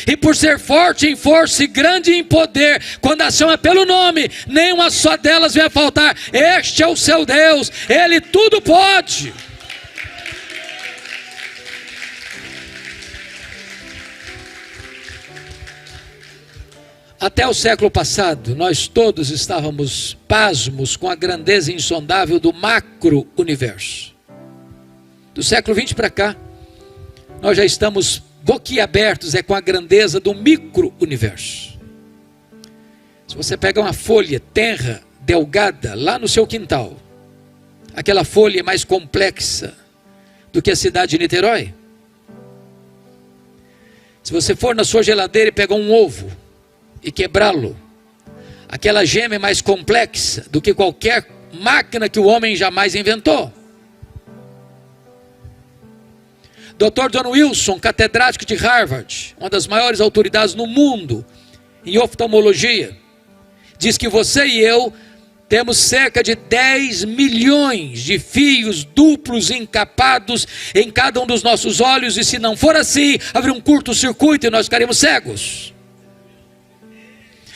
E por ser forte em força e grande em poder, quando a chama pelo nome, nenhuma só delas vem a faltar. Este é o seu Deus, Ele tudo pode. Até o século passado, nós todos estávamos pasmos com a grandeza insondável do macro-universo. Do século XX para cá, nós já estamos boquiabertos com a grandeza do micro-universo. Se você pega uma folha tenra, delgada, lá no seu quintal, aquela folha é mais complexa do que a cidade de Niterói. Se você for na sua geladeira e pegar um ovo e quebrá-lo, aquela gema é mais complexa do que qualquer máquina que o homem jamais inventou. Dr. John Wilson, catedrático de Harvard, uma das maiores autoridades no mundo em oftalmologia, diz que você e eu temos cerca de 10 milhões de fios duplos encapados em cada um dos nossos olhos, e se não for assim, haverá um curto-circuito e nós ficaremos cegos.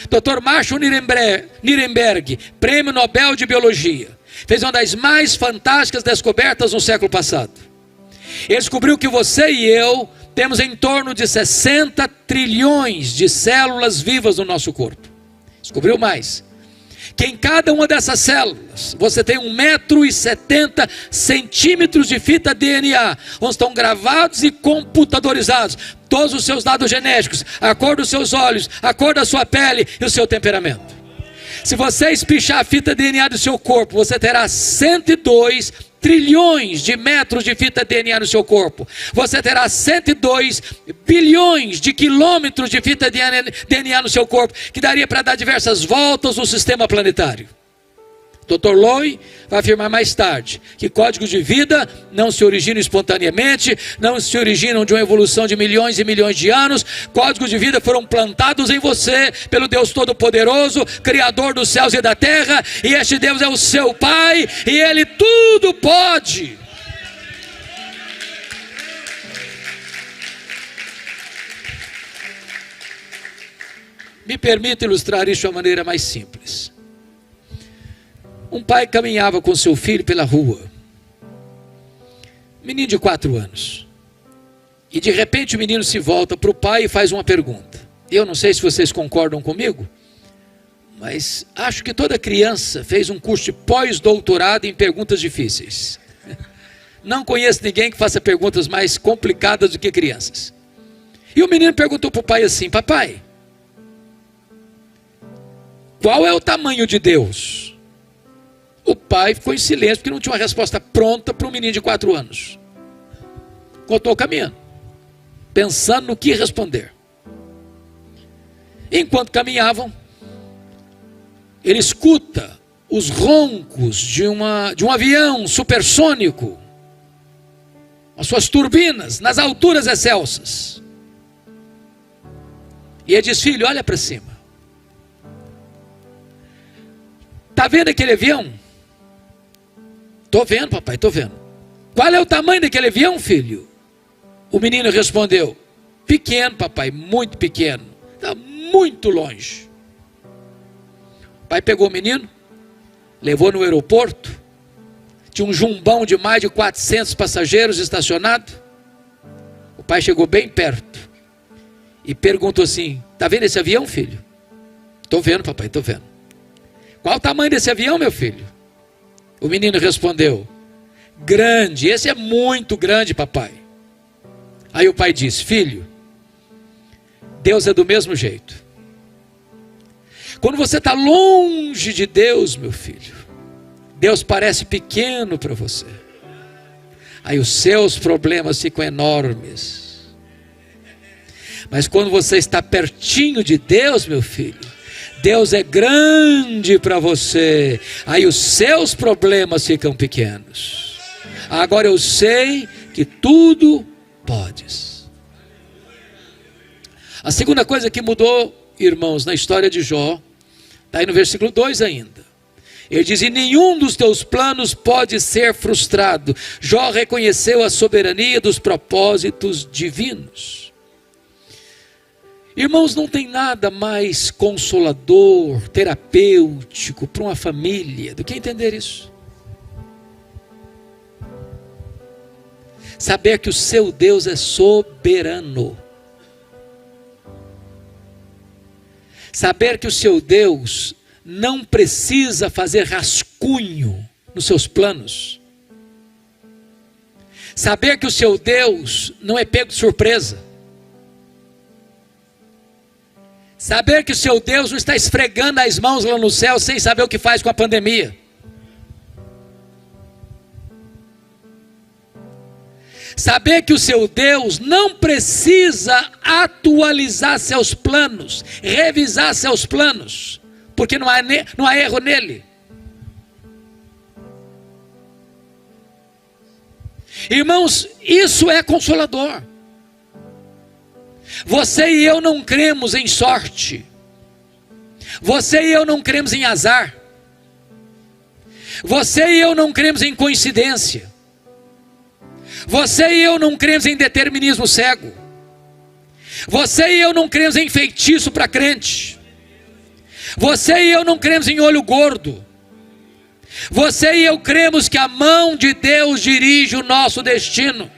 Dr. Marshall Nirenberg, prêmio Nobel de Biologia, fez uma das mais fantásticas descobertas no século passado. Ele descobriu que você e eu temos em torno de 60 trilhões de células vivas no nosso corpo. Descobriu mais. que em cada uma dessas células você tem 1,70 m de fita DNA, onde estão gravados e computadorizados todos os seus dados genéticos, a cor dos seus olhos, a cor da sua pele e o seu temperamento. Se você espichar a fita DNA do seu corpo, você terá 102 trilhões de metros de fita DNA no seu corpo. Você terá 102 bilhões de quilômetros de fita DNA no seu corpo, que daria para dar diversas voltas no sistema planetário. Dr. Loy vai afirmar mais tarde que códigos de vida não se originam espontaneamente, não se originam de uma evolução de milhões e milhões de anos. Códigos de vida foram plantados em você pelo Deus Todo-Poderoso, Criador dos céus e da terra, e este Deus é o seu Pai, e Ele tudo pode. Me permita ilustrar isso de uma maneira mais simples. Um pai caminhava com seu filho pela rua, menino de 4 anos, e de repente o menino se volta para o pai e faz uma pergunta. Eu não sei se vocês concordam comigo, mas acho que toda criança fez um curso de pós-doutorado em perguntas difíceis. Não conheço ninguém que faça perguntas mais complicadas do que crianças. E o menino perguntou para o pai assim: papai, qual é o tamanho de Deus? O pai ficou em silêncio, porque não tinha uma resposta pronta para um menino de 4 anos. Continuou caminhando, pensando no que responder. Enquanto caminhavam, ele escuta os roncos de um avião supersônico, as suas turbinas nas alturas excelsas. E ele diz: filho, olha para cima. Está vendo aquele avião? Estou vendo, papai, estou vendo. Qual é o tamanho daquele avião, filho? O menino respondeu: pequeno, papai, muito pequeno. Está muito longe. O pai pegou o menino, levou no aeroporto. Tinha um jumbão de mais de 400 passageiros estacionado. O pai chegou bem perto e perguntou assim: está vendo esse avião, filho? Estou vendo, papai, estou vendo. Qual o tamanho desse avião, meu filho? O menino respondeu: grande, esse é muito grande, papai. Aí o pai disse: filho, Deus é do mesmo jeito. Quando você está longe de Deus, meu filho, Deus parece pequeno para você. Aí os seus problemas ficam enormes. Mas quando você está pertinho de Deus, meu filho, Deus é grande para você. Aí os seus problemas ficam pequenos. Agora eu sei que tudo podes. A segunda coisa que mudou, irmãos, na história de Jó, está aí no versículo 2 ainda. Ele diz: e nenhum dos teus planos pode ser frustrado. Jó reconheceu a soberania dos propósitos divinos. Irmãos, não tem nada mais consolador, terapêutico para uma família do que entender isso. Saber que o seu Deus é soberano. Saber que o seu Deus não precisa fazer rascunho nos seus planos. Saber que o seu Deus não é pego de surpresa. Saber que o seu Deus não está esfregando as mãos lá no céu sem saber o que faz com a pandemia. Saber que o seu Deus não precisa atualizar seus planos, revisar seus planos, porque não há erro nele. Irmãos, isso é consolador. Você e eu não cremos em sorte. Você e eu não cremos em azar. Você e eu não cremos em coincidência. Você e eu não cremos em determinismo cego. Você e eu não cremos em feitiço para crente. Você e eu não cremos em olho gordo. Você e eu cremos que a mão de Deus dirige o nosso destino.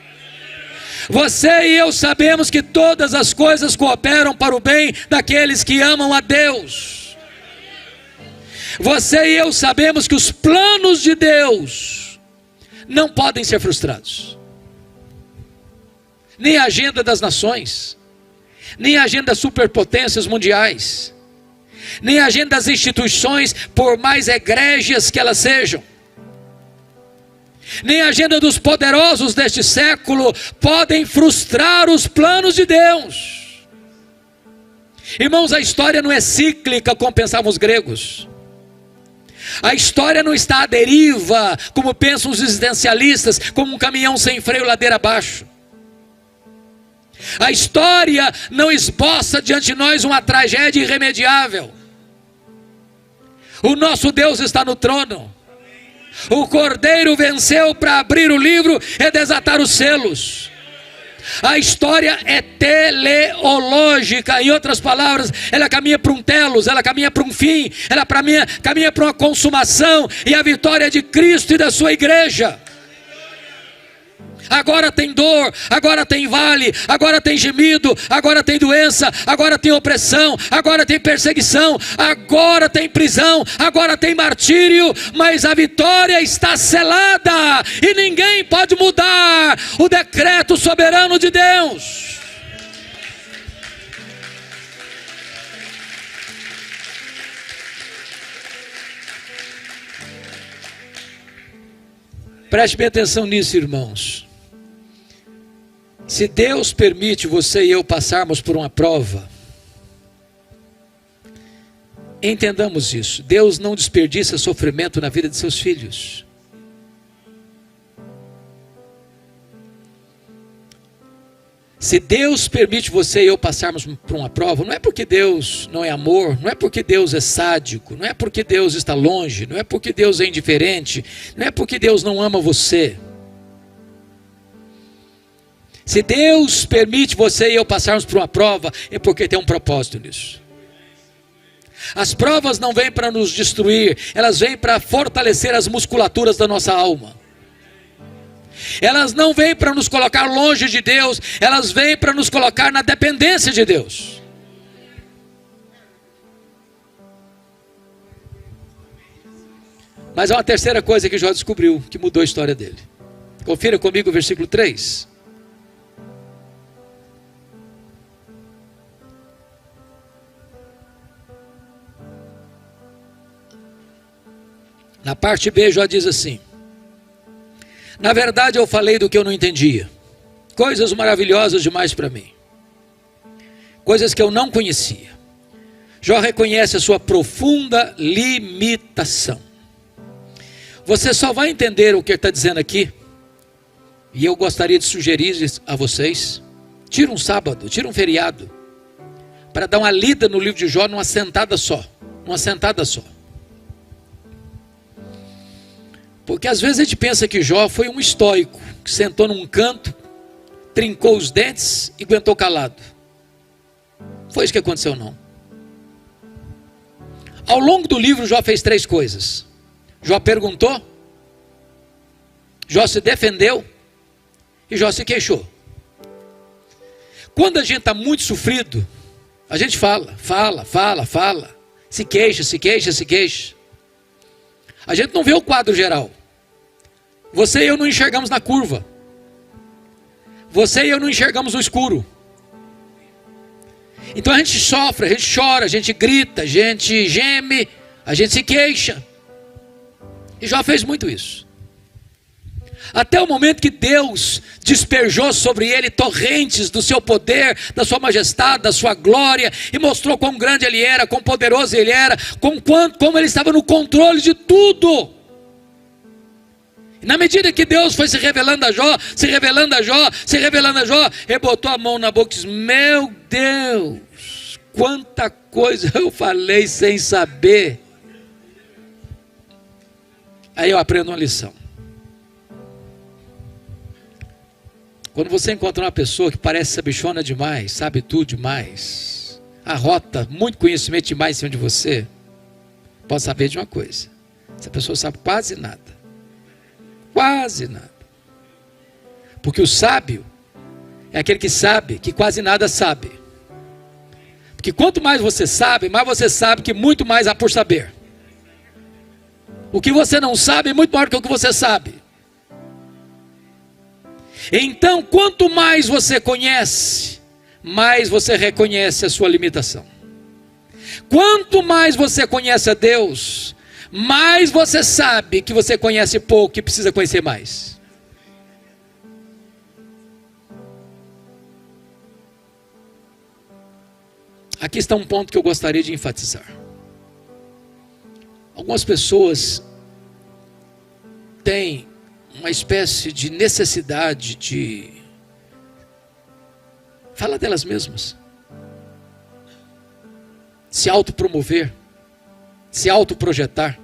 Você e eu sabemos que todas as coisas cooperam para o bem daqueles que amam a Deus. Você e eu sabemos que os planos de Deus não podem ser frustrados. Nem a agenda das nações, nem a agenda das superpotências mundiais, nem a agenda das instituições, por mais egrégias que elas sejam, nem a agenda dos poderosos deste século podem frustrar os planos de Deus. Irmãos, a história não é cíclica como pensavam os gregos. A história não está à deriva, como pensam os existencialistas, como um caminhão sem freio ladeira abaixo. A história não esboça diante de nós uma tragédia irremediável. O nosso Deus está no trono. O Cordeiro venceu para abrir o livro e desatar os selos. A história é teleológica, em outras palavras, ela caminha para um telos, ela caminha para um fim, ela caminha para uma consumação e a vitória de Cristo e da sua igreja. Agora tem dor, agora tem vale, agora tem gemido, agora tem doença, agora tem opressão, agora tem perseguição, agora tem prisão, agora tem martírio, mas a vitória está selada e ninguém pode mudar o decreto soberano de Deus. Preste bem atenção nisso, irmãos. Se Deus permite você e eu passarmos por uma prova, entendamos isso. Deus não desperdiça sofrimento na vida de seus filhos. Se Deus permite você e eu passarmos por uma prova, não é porque Deus não é amor, não é porque Deus é sádico, não é porque Deus está longe, não é porque Deus é indiferente, não é porque Deus não ama você. Se Deus permite você e eu passarmos por uma prova, é porque tem um propósito nisso. As provas não vêm para nos destruir, elas vêm para fortalecer as musculaturas da nossa alma. Elas não vêm para nos colocar longe de Deus, elas vêm para nos colocar na dependência de Deus. Mas há uma terceira coisa que Jó descobriu, que mudou a história dele. Confira comigo o versículo 3. Na parte B, Jó diz assim: na verdade eu falei do que eu não entendia, coisas maravilhosas demais para mim, coisas que eu não conhecia. Jó reconhece a sua profunda limitação. Você só vai entender o que ele está dizendo aqui, e eu gostaria de sugerir a vocês: tira um sábado, tira um feriado, para dar uma lida no livro de Jó numa sentada só. Porque às vezes a gente pensa que Jó foi um estoico, que sentou num canto, trincou os dentes e aguentou calado. Foi isso que aconteceu, não. Ao longo do livro, Jó fez 3 coisas. Jó perguntou, Jó se defendeu e Jó se queixou. Quando a gente está muito sofrido, a gente fala, se queixa. A gente não vê o quadro geral. Você e eu não enxergamos na curva. Você e eu não enxergamos no escuro. Então a gente sofre, a gente chora, a gente grita, a gente geme, a gente se queixa. E Jó fez muito isso. Até o momento que Deus desperjou sobre ele torrentes do seu poder, da sua majestade, da sua glória, e mostrou quão grande ele era, quão poderoso ele era, como ele estava no controle de tudo. E na medida que Deus foi se revelando a Jó, ele botou a mão na boca e disse: meu Deus, quanta coisa eu falei sem saber. Aí eu aprendo uma lição. Quando você encontra uma pessoa que parece sabichona demais, sabe tudo demais, arrota muito conhecimento demais em cima de você, pode saber de uma coisa: essa pessoa sabe quase nada. Quase nada. Porque o sábio é aquele que sabe que quase nada sabe. Porque quanto mais você sabe que muito mais há por saber. O que você não sabe é muito maior que o que você sabe. Então, quanto mais você conhece, mais você reconhece a sua limitação. Quanto mais você conhece a Deus, mais você sabe que você conhece pouco e precisa conhecer mais. Aqui está um ponto que eu gostaria de enfatizar. Algumas pessoas têm uma espécie de necessidade de falar delas mesmas, se autopromover, se autoprojetar.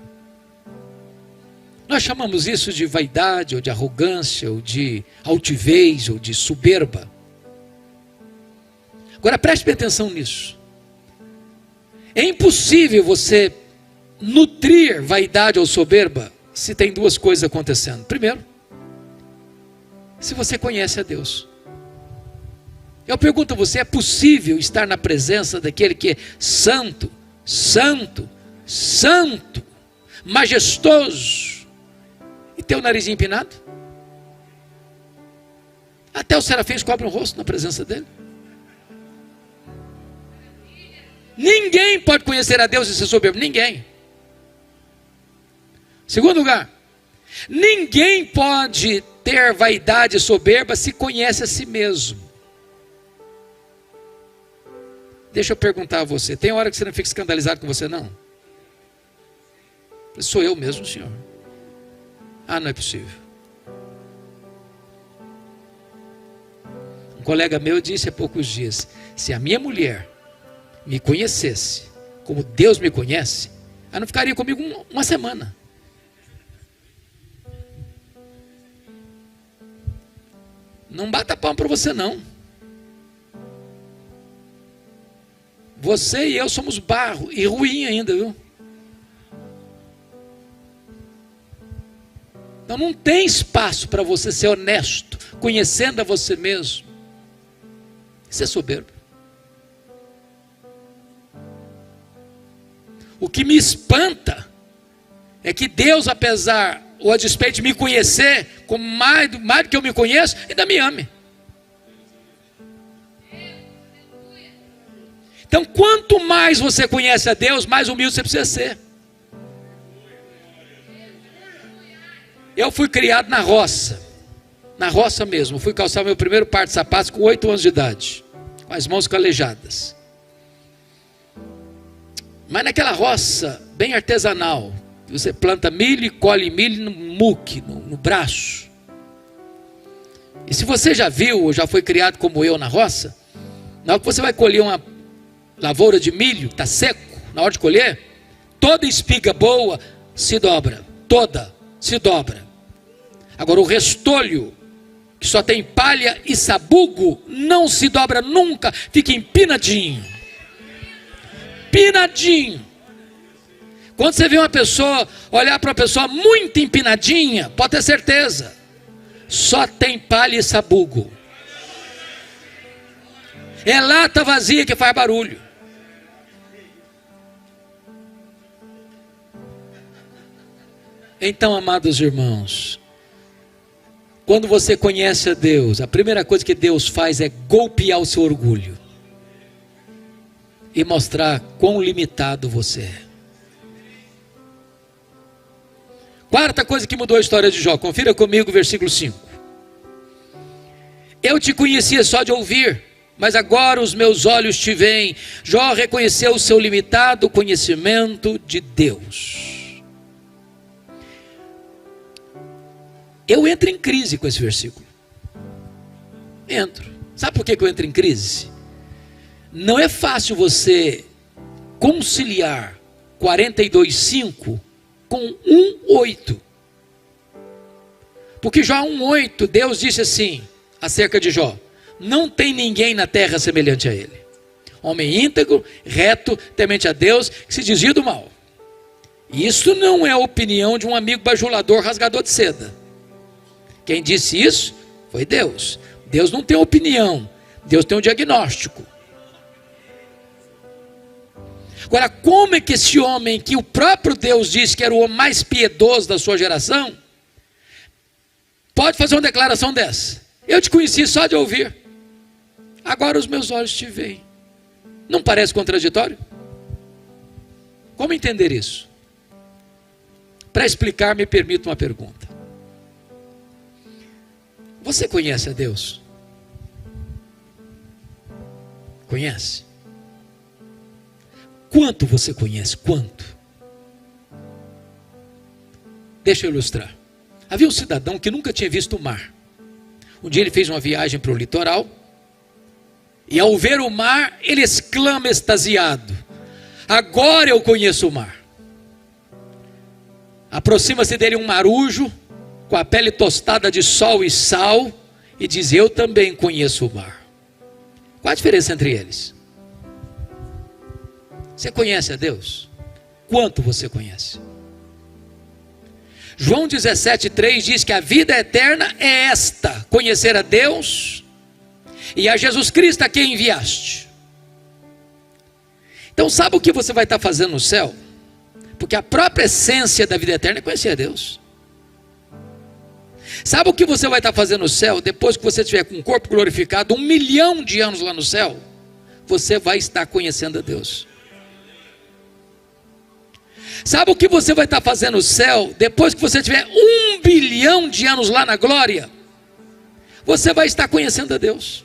Nós chamamos isso de vaidade, ou de arrogância, ou de altivez, ou de soberba. Agora preste bem atenção nisso. É impossível você nutrir vaidade ou soberba se tem duas coisas acontecendo. Primeiro, se você conhece a Deus. Eu pergunto a você, é possível estar na presença daquele que é santo, santo, santo, majestoso, e ter o narizinho empinado? Até os serafins cobrem o rosto na presença dele. Ninguém pode conhecer a Deus e ser soberbo, ninguém. Segundo lugar, ninguém pode ter vaidade e soberba se conhece a si mesmo. Deixa eu perguntar a você, tem hora que você não fica escandalizado com você não? Sou eu mesmo, senhor. Ah, não é possível. Um colega meu disse há poucos dias, se a minha mulher me conhecesse como Deus me conhece, ela não ficaria comigo uma semana. Não bata palma para você não. Você e eu somos barro e ruim ainda, viu? Então não tem espaço para você ser honesto, conhecendo a você mesmo. Isso é soberbo. O que me espanta é que Deus, apesar ou a despeito de me conhecer, como mais do que eu me conheço, ainda me ame. Então, quanto mais você conhece a Deus, mais humilde você precisa ser. Eu fui criado na roça mesmo. Fui calçar meu primeiro par de sapatos com 8 anos de idade, com as mãos calejadas. Mas naquela roça bem artesanal, você planta milho e colhe milho no muque, no braço. E se você já viu ou já foi criado como eu na roça, na hora que você vai colher uma lavoura de milho, está seco, na hora de colher, toda espiga boa se dobra, toda se dobra. Agora o restolho, que só tem palha e sabugo, não se dobra nunca, fica empinadinho. Empinadinho. Quando você vê uma pessoa, olhar para uma pessoa muito empinadinha, pode ter certeza, só tem palha e sabugo. É lata vazia que faz barulho. Então, amados irmãos, quando você conhece a Deus, a primeira coisa que Deus faz é golpear o seu orgulho e mostrar quão limitado você é. Quarta coisa que mudou a história de Jó, confira comigo o versículo 5. Eu te conhecia só de ouvir, mas agora os meus olhos te veem. Jó reconheceu o seu limitado conhecimento de Deus. Eu entro em crise com esse versículo. Entro. Sabe por que eu entro em crise? Não é fácil você conciliar 42,5 com 1,8. Porque Jó 1,8, Deus disse assim, acerca de Jó: não tem ninguém na terra semelhante a ele. Homem íntegro, reto, temente a Deus, que se desvia do mal. Isso não é a opinião de um amigo bajulador, rasgador de seda. Quem disse isso foi Deus. Deus não tem opinião, Deus tem um diagnóstico. Agora, como é que esse homem, que o próprio Deus disse que era o homem mais piedoso da sua geração, pode fazer uma declaração dessa? Eu te conheci só de ouvir, agora os meus olhos te veem. Não parece contraditório? Como entender isso? Para explicar, me permita uma pergunta. Você conhece a Deus? Conhece? Quanto você conhece? Quanto? Deixa eu ilustrar. Havia um cidadão que nunca tinha visto o mar. Um dia ele fez uma viagem para o litoral, e ao ver o mar, ele exclama extasiado: agora eu conheço o mar. Aproxima-se dele um marujo, com a pele tostada de sol e sal, e diz: eu também conheço o mar. Qual a diferença entre eles? Você conhece a Deus? Quanto você conhece? João 17,3 diz que a vida eterna é esta: conhecer a Deus e a Jesus Cristo a quem enviaste. Então sabe o que você vai estar fazendo no céu? Porque a própria essência da vida eterna é conhecer a Deus. Sabe o que você vai estar fazendo no céu? Depois que você estiver com um corpo glorificado, 1 milhão de anos lá no céu, você vai estar conhecendo a Deus. Sabe o que você vai estar fazendo no céu? Depois que você tiver 1 bilhão de anos lá na glória, você vai estar conhecendo a Deus.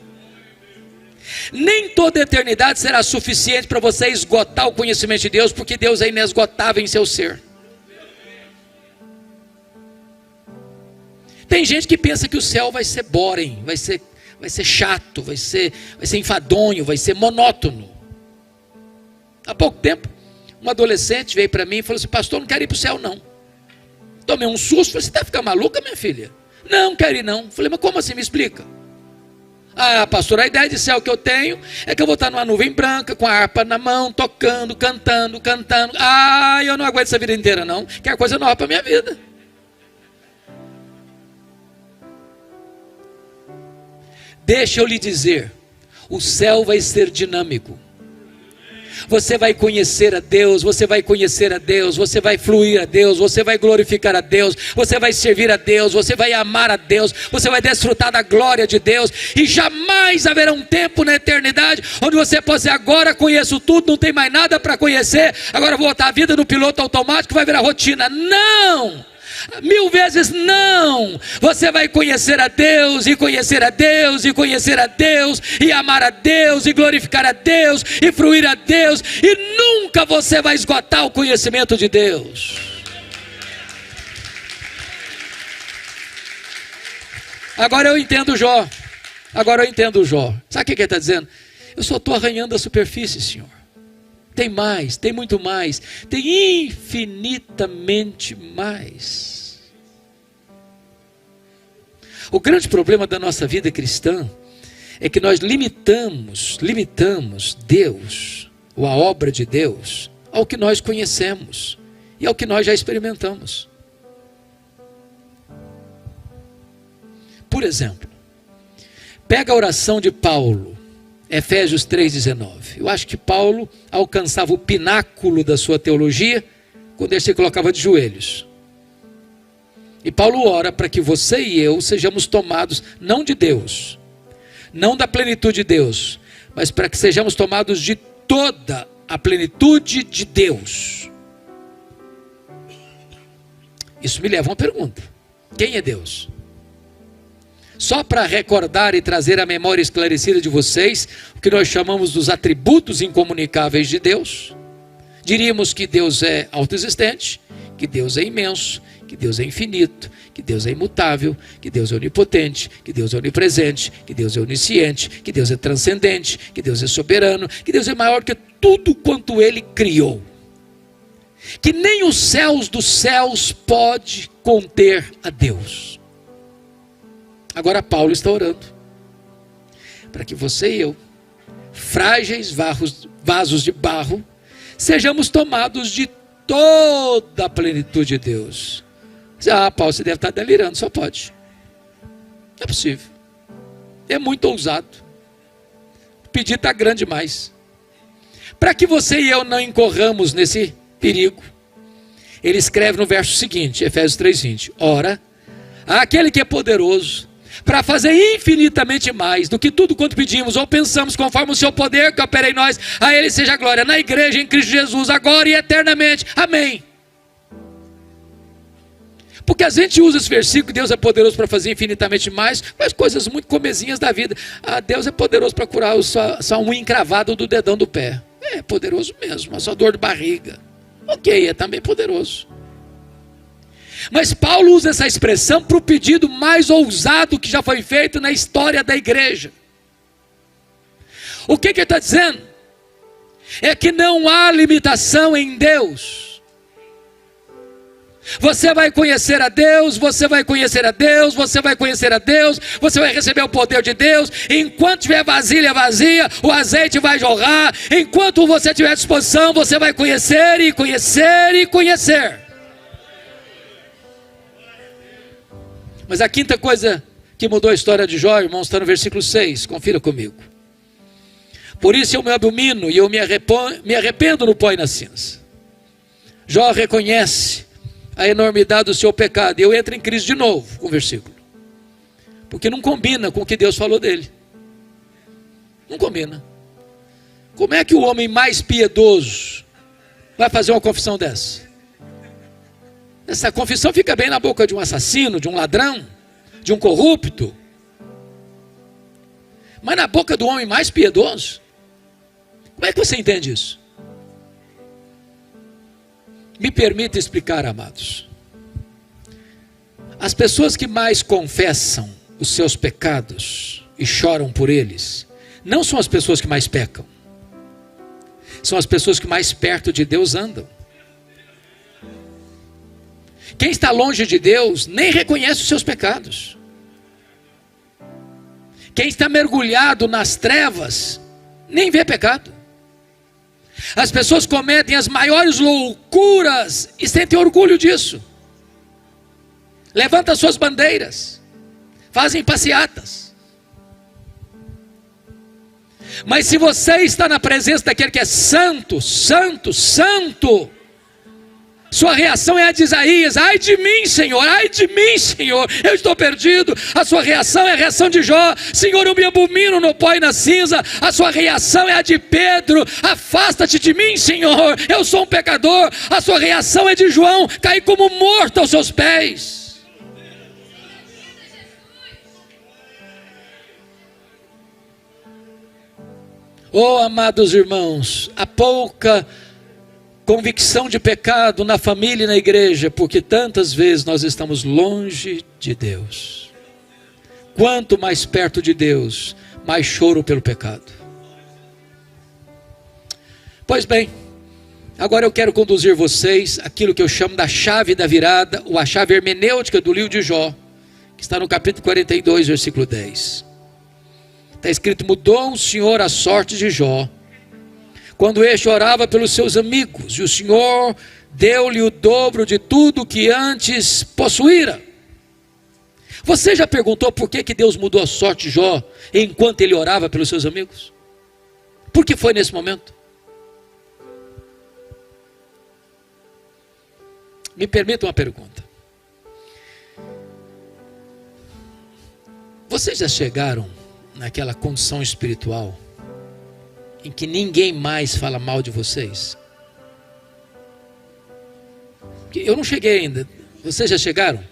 Nem toda a eternidade será suficiente para você esgotar o conhecimento de Deus, porque Deus é inesgotável em seu ser. Tem gente que pensa que o céu vai ser boring, vai ser chato, vai ser enfadonho, vai ser monótono. Há pouco tempo, um adolescente veio para mim e falou assim: pastor, não quero ir para o céu não. Tomei um susto, falei: você está ficando maluca, minha filha? Não quero ir não. Falei: mas como assim? Me explica. Ah, pastor, a ideia de céu que eu tenho é que eu vou estar numa nuvem branca, com a harpa na mão, tocando, cantando. Ah, eu não aguento essa vida inteira não, quero coisa nova para a minha vida. Deixa eu lhe dizer, o céu vai ser dinâmico. Você vai conhecer a Deus, você vai conhecer a Deus, você vai fluir a Deus, você vai glorificar a Deus, você vai servir a Deus, você vai amar a Deus, você vai desfrutar da glória de Deus, e jamais haverá um tempo na eternidade onde você pode dizer: agora conheço tudo, não tem mais nada para conhecer, agora vou botar a vida no piloto automático, vai virar rotina. Não! 1000 vezes não. Você vai conhecer a Deus, e conhecer a Deus, e conhecer a Deus, e amar a Deus, e glorificar a Deus, e fruir a Deus, e nunca você vai esgotar o conhecimento de Deus. Agora eu entendo Jó. Sabe o que ele está dizendo? Eu só estou arranhando a superfície, Senhor. Tem mais, tem muito mais, tem infinitamente mais. O grande problema da nossa vida cristã é que nós limitamos Deus, ou a obra de Deus, ao que nós conhecemos e ao que nós já experimentamos. Por exemplo, pega a oração de Paulo, Efésios 3,19. Eu acho que Paulo alcançava o pináculo da sua teologia quando ele se colocava de joelhos. E Paulo ora para que você e eu sejamos tomados, não de Deus, não da plenitude de Deus, mas para que sejamos tomados de toda a plenitude de Deus. Isso me leva a uma pergunta: quem é Deus? Só para recordar e trazer à memória esclarecida de vocês o que nós chamamos dos atributos incomunicáveis de Deus, diríamos que Deus é autoexistente, que Deus é imenso, que Deus é infinito, que Deus é imutável, que Deus é onipotente, que Deus é onipresente, que Deus é onisciente, que Deus é transcendente, que Deus é soberano, que Deus é maior que tudo quanto Ele criou, que nem os céus dos céus pode conter a Deus. Agora Paulo está orando para que você e eu, frágeis vasos de barro, sejamos tomados de toda a plenitude de Deus. Ah, Paulo, você deve estar delirando, só pode. Não é possível. É muito ousado. O pedido está grande demais. para que você e eu não incorramos nesse perigo, ele escreve no verso seguinte, Efésios 3:20: ora, aquele que é poderoso para fazer infinitamente mais do que tudo quanto pedimos ou pensamos, conforme o seu poder que opera em nós, a ele seja a glória na igreja em Cristo Jesus, agora e eternamente, amém. Porque a gente usa esse versículo, Deus é poderoso para fazer infinitamente mais, mas coisas muito comezinhas da vida. Deus é poderoso para curar só unha encravada do dedão do pé. É poderoso mesmo, a sua dor de barriga. Ok, é também poderoso. Mas Paulo usa essa expressão para o pedido mais ousado que já foi feito na história da igreja. O que ele está dizendo? É que não há limitação em Deus. Você vai conhecer a Deus, você vai conhecer a Deus, você vai conhecer a Deus, você vai receber o poder de Deus. Enquanto tiver vasilha vazia, o azeite vai jorrar. Enquanto você tiver disposição, você vai conhecer e conhecer e conhecer. Mas a quinta coisa que mudou a história de Jó, irmãos, está no versículo 6, confira comigo. Por isso eu me abomino e eu me arrependo no pó e na cinza. Jó reconhece a enormidade do seu pecado, e eu entro em crise de novo com o versículo, porque não combina com o que Deus falou dele. Não combina. Como é que o homem mais piedoso vai fazer uma confissão dessa? Essa confissão fica bem na boca de um assassino, de um ladrão, de um corrupto. Mas na boca do homem mais piedoso? Como é que você entende isso? Me permita explicar, amados. As pessoas que mais confessam os seus pecados e choram por eles, não são as pessoas que mais pecam. São as pessoas que mais perto de Deus andam. Quem está longe de Deus nem reconhece os seus pecados. Quem está mergulhado nas trevas nem vê pecado. As pessoas cometem as maiores loucuras e sentem orgulho disso. Levantam suas bandeiras, fazem passeatas. Mas se você está na presença daquele que é santo, santo, santo, sua reação é a de Isaías: ai de mim, Senhor, eu estou perdido. A sua reação é a reação de Jó: Senhor, eu me abomino no pó e na cinza. A sua reação é a de Pedro: afasta-te de mim, Senhor, eu sou um pecador. A sua reação é de João: caí como morto aos seus pés. Oh, amados irmãos, há pouca convicção de pecado na família e na igreja, porque tantas vezes nós estamos longe de Deus. Quanto mais perto de Deus, mais choro pelo pecado. Pois bem, agora eu quero conduzir vocês àquilo que eu chamo da chave da virada, ou a chave hermenêutica do livro de Jó, que está no capítulo 42, versículo 10. Está escrito: mudou o Senhor a sorte de Jó, quando este orava pelos seus amigos, e o Senhor deu-lhe o dobro de tudo que antes possuíra. Você já perguntou por que Deus mudou a sorte de Jó enquanto ele orava pelos seus amigos? Por que foi nesse momento? Me permita uma pergunta. Vocês já chegaram naquela condição espiritual em que ninguém mais fala mal de vocês? Eu não cheguei ainda. Vocês já chegaram?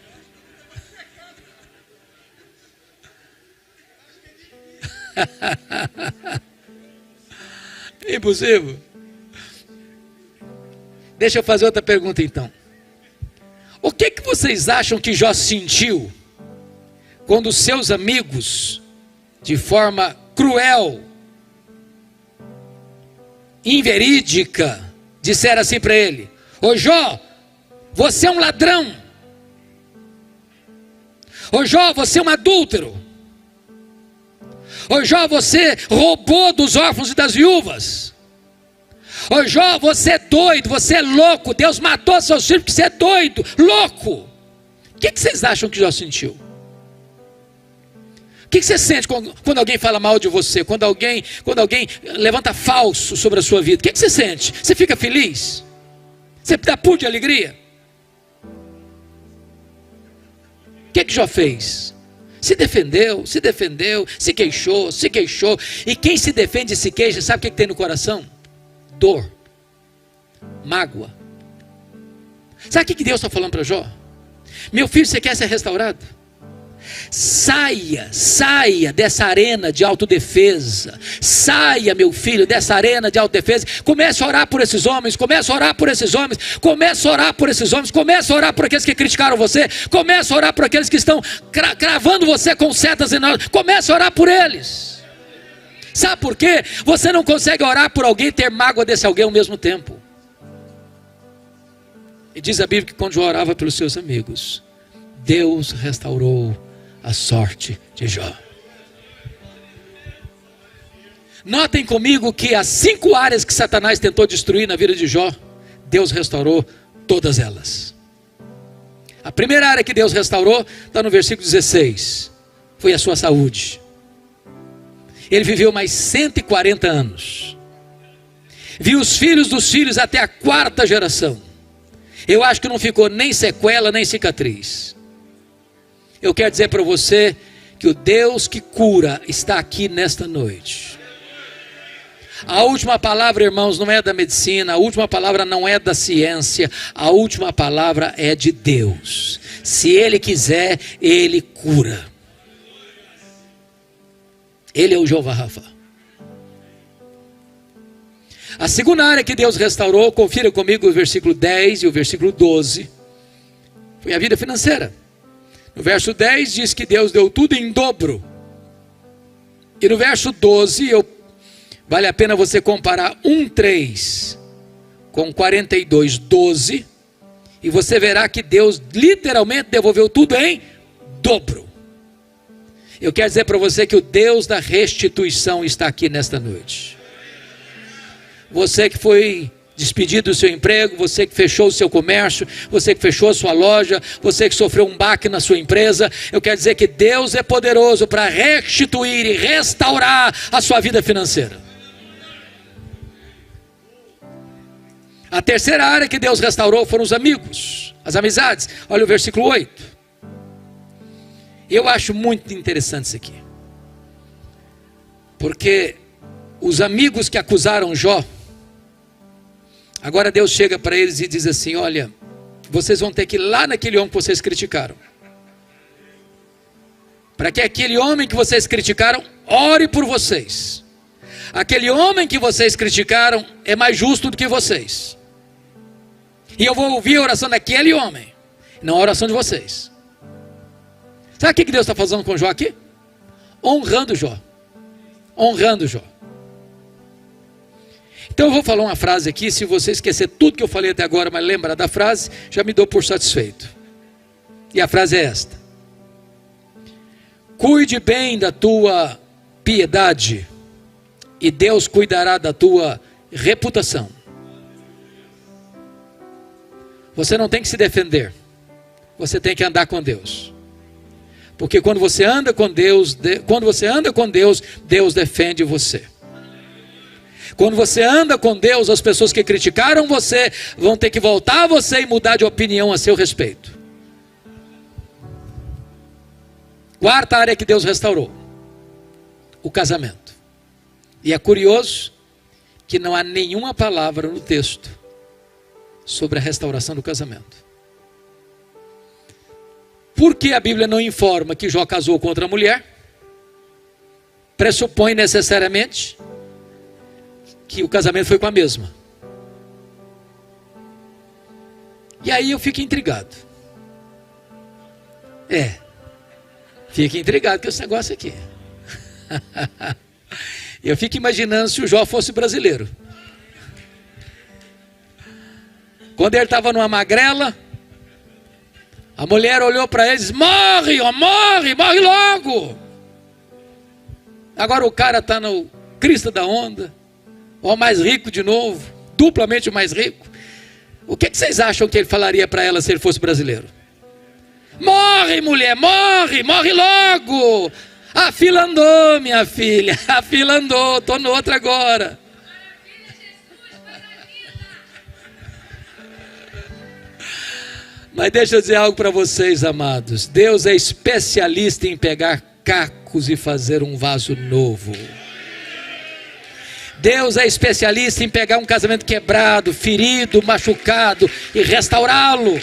Impossível. Deixa eu fazer outra pergunta então. O que vocês acham que Jó sentiu quando seus amigos, de forma cruel, inverídica, disseram assim para ele: ô Jó, você é um ladrão. Ô Jó, você é um adúltero. Ô Jó, você roubou dos órfãos e das viúvas. Ô Jó, você é doido, você é louco. Deus matou seus filhos porque você é doido, louco. O que vocês acham que Jó sentiu? que você sente quando alguém fala mal de você? Quando alguém levanta falso sobre a sua vida? O que você sente? Você fica feliz? Você dá pulo de alegria? O que Jó fez? Se defendeu, se queixou. E quem se defende e se queixa, sabe o que tem no coração? Dor, mágoa. Sabe o que Deus está falando para Jó? Meu filho, você quer ser restaurado? Saia dessa arena de autodefesa. Saia, meu filho, dessa arena de autodefesa. Comece a orar por esses homens. Comece a orar por aqueles que criticaram você. Comece a orar por aqueles que estão cravando você com setas enormes. Comece a orar por eles. Sabe por quê? Você não consegue orar por alguém e ter mágoa desse alguém ao mesmo tempo. E diz a Bíblia que quando Jó orava pelos seus amigos, Deus restaurou a sorte de Jó. Notem comigo que as 5 áreas que Satanás tentou destruir na vida de Jó, Deus restaurou todas elas. A primeira área que Deus restaurou está no versículo 16. Foi a sua saúde. Ele viveu mais 140 anos. Viu os filhos dos filhos até a 4ª geração. Eu acho que não ficou nem sequela, nem cicatriz. Eu quero dizer para você que o Deus que cura está aqui nesta noite. A última palavra, irmãos, não é da medicina, a última palavra não é da ciência, a última palavra é de Deus. Se Ele quiser, Ele cura. Ele é o Jeová Rafa. A segunda área que Deus restaurou, confira comigo o versículo 10 e o versículo 12, foi a vida financeira. No verso 10 diz que Deus deu tudo em dobro. E no verso 12, vale a pena você comparar 1:3 com 42:12, e você verá que Deus literalmente devolveu tudo em dobro. Eu quero dizer para você que o Deus da restituição está aqui nesta noite. Você que foi despedido do seu emprego, você que fechou o seu comércio, você que fechou a sua loja, você que sofreu um baque na sua empresa, eu quero dizer que Deus é poderoso para restituir e restaurar a sua vida financeira. A terceira área que Deus restaurou foram os amigos, as amizades. Olha o versículo 8. Eu acho muito interessante isso aqui, porque os amigos que acusaram Jó, agora Deus chega para eles e diz assim: olha, vocês vão ter que ir lá naquele homem que vocês criticaram, para que aquele homem que vocês criticaram ore por vocês. Aquele homem que vocês criticaram é mais justo do que vocês, e eu vou ouvir a oração daquele homem, não a oração de vocês. Sabe o que Deus está fazendo com Jó aqui? Honrando Jó. Honrando Jó. Então eu vou falar uma frase aqui, se você esquecer tudo que eu falei até agora, mas lembrar da frase, já me dou por satisfeito. E a frase é esta: cuide bem da tua piedade, e Deus cuidará da tua reputação. Você não tem que se defender, você tem que andar com Deus. Porque quando você anda com Deus, Deus defende você. Quando você anda com Deus, as pessoas que criticaram você vão ter que voltar a você e mudar de opinião a seu respeito. Quarta área que Deus restaurou: o casamento. E é curioso que não há nenhuma palavra no texto sobre a restauração do casamento. Por que a Bíblia não informa que Jó casou com outra mulher? Pressupõe necessariamente que o casamento foi com a mesma. E aí eu fico intrigado. Fico intrigado com esse negócio aqui. Eu fico imaginando se o Jó fosse brasileiro. Quando ele estava numa magrela, a mulher olhou para ele e disse: morre, ó, morre logo. Agora o cara está no crista da onda, o mais rico de novo, duplamente o mais rico. O que vocês acham que ele falaria para ela se ele fosse brasileiro? Morre, mulher, morre logo. A fila andou, minha filha, a fila andou, estou no outro agora. Mas deixa eu dizer algo para vocês, amados. Deus é especialista em pegar cacos e fazer um vaso novo. Deus é especialista em pegar um casamento quebrado, ferido, machucado e restaurá-lo.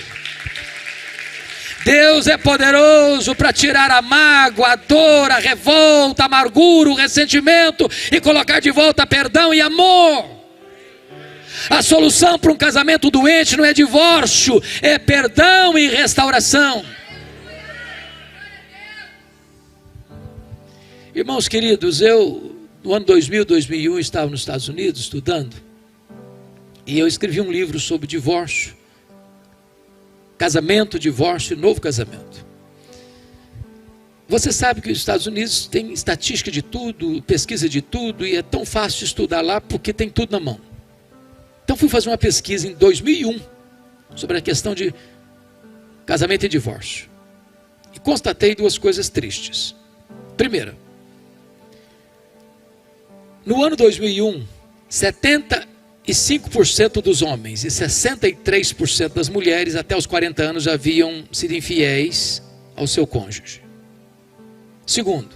Deus é poderoso para tirar a mágoa, a dor, a revolta, a amargura, o ressentimento e colocar de volta perdão e amor. A solução para um casamento doente não é divórcio, é perdão e restauração. Irmãos queridos, eu no ano 2000, 2001 estava nos Estados Unidos estudando e eu escrevi um livro sobre divórcio, casamento, divórcio e novo casamento. Você sabe que os Estados Unidos tem estatística de tudo, pesquisa de tudo, e é tão fácil estudar lá porque tem tudo na mão. Então fui fazer uma pesquisa em 2001 sobre a questão de casamento e divórcio. E constatei duas coisas tristes. Primeira, no ano 2001, 75% dos homens e 63% das mulheres até os 40 anos já haviam sido infiéis ao seu cônjuge. Segundo,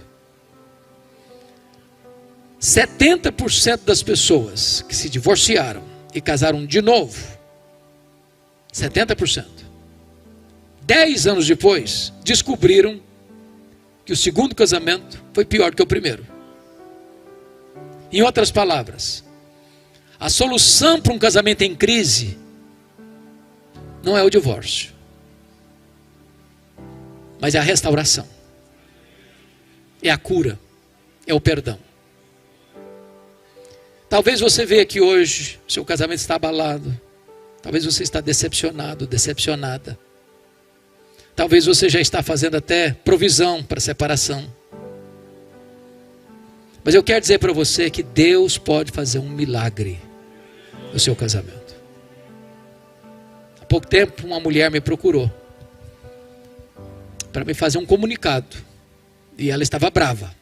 70% das pessoas que se divorciaram e casaram de novo, 70%, 10 anos depois, descobriram que o segundo casamento foi pior do que o primeiro. Em outras palavras, a solução para um casamento em crise não é o divórcio, mas é a restauração, é a cura, é o perdão. Talvez você veja aqui hoje, seu casamento está abalado, talvez você está decepcionado, decepcionada, talvez você já está fazendo até provisão para separação. Mas eu quero dizer para você que Deus pode fazer um milagre no seu casamento. Há pouco tempo uma mulher me procurou para me fazer um comunicado. E ela estava brava.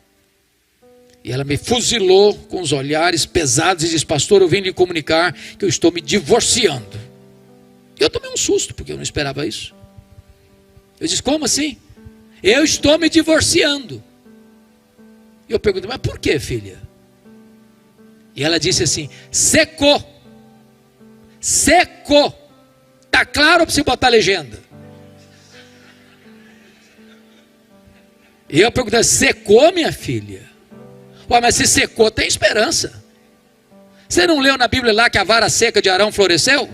E ela me fuzilou com os olhares pesados e disse: pastor, eu vim lhe comunicar que eu estou me divorciando. E eu tomei um susto, porque eu não esperava isso. Eu disse: como assim? Eu estou me divorciando. E eu perguntei: mas por que, filha? E ela disse assim: secou. Secou. Está claro para você botar a legenda? E eu perguntei: secou, minha filha? Ué, mas se secou, tem esperança. Você não leu na Bíblia lá que a vara seca de Arão floresceu?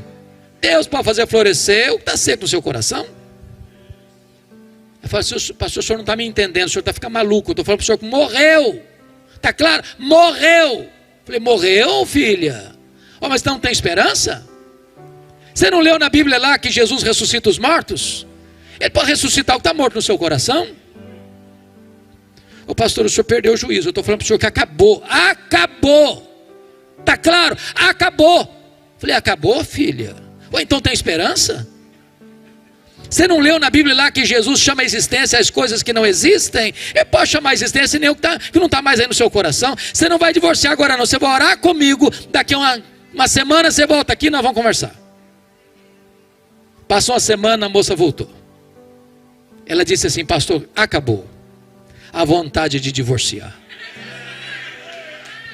Deus pode fazer florescer o que está seco no seu coração. Eu falei: pastor, o senhor não está me entendendo, o senhor está ficando maluco. Eu estou falando para o senhor que morreu. Está claro? Morreu. Eu falei: morreu, filha? Oh, mas não tem esperança? Você não leu na Bíblia lá que Jesus ressuscita os mortos? Ele pode ressuscitar o que está morto no seu coração. Ô pastor, o senhor perdeu o juízo. Eu estou falando para o senhor que acabou. Acabou. Está claro? Acabou. Eu falei: acabou, filha? Ou então tem esperança? Você não leu na Bíblia lá que Jesus chama a existência as coisas que não existem? Ele pode chamar a existência nem o que não está mais aí no seu coração. Você não vai divorciar agora não. Você vai orar comigo. Daqui a uma semana você volta aqui e nós vamos conversar. Passou uma semana, a moça voltou. Ela disse assim: pastor, acabou a vontade de divorciar.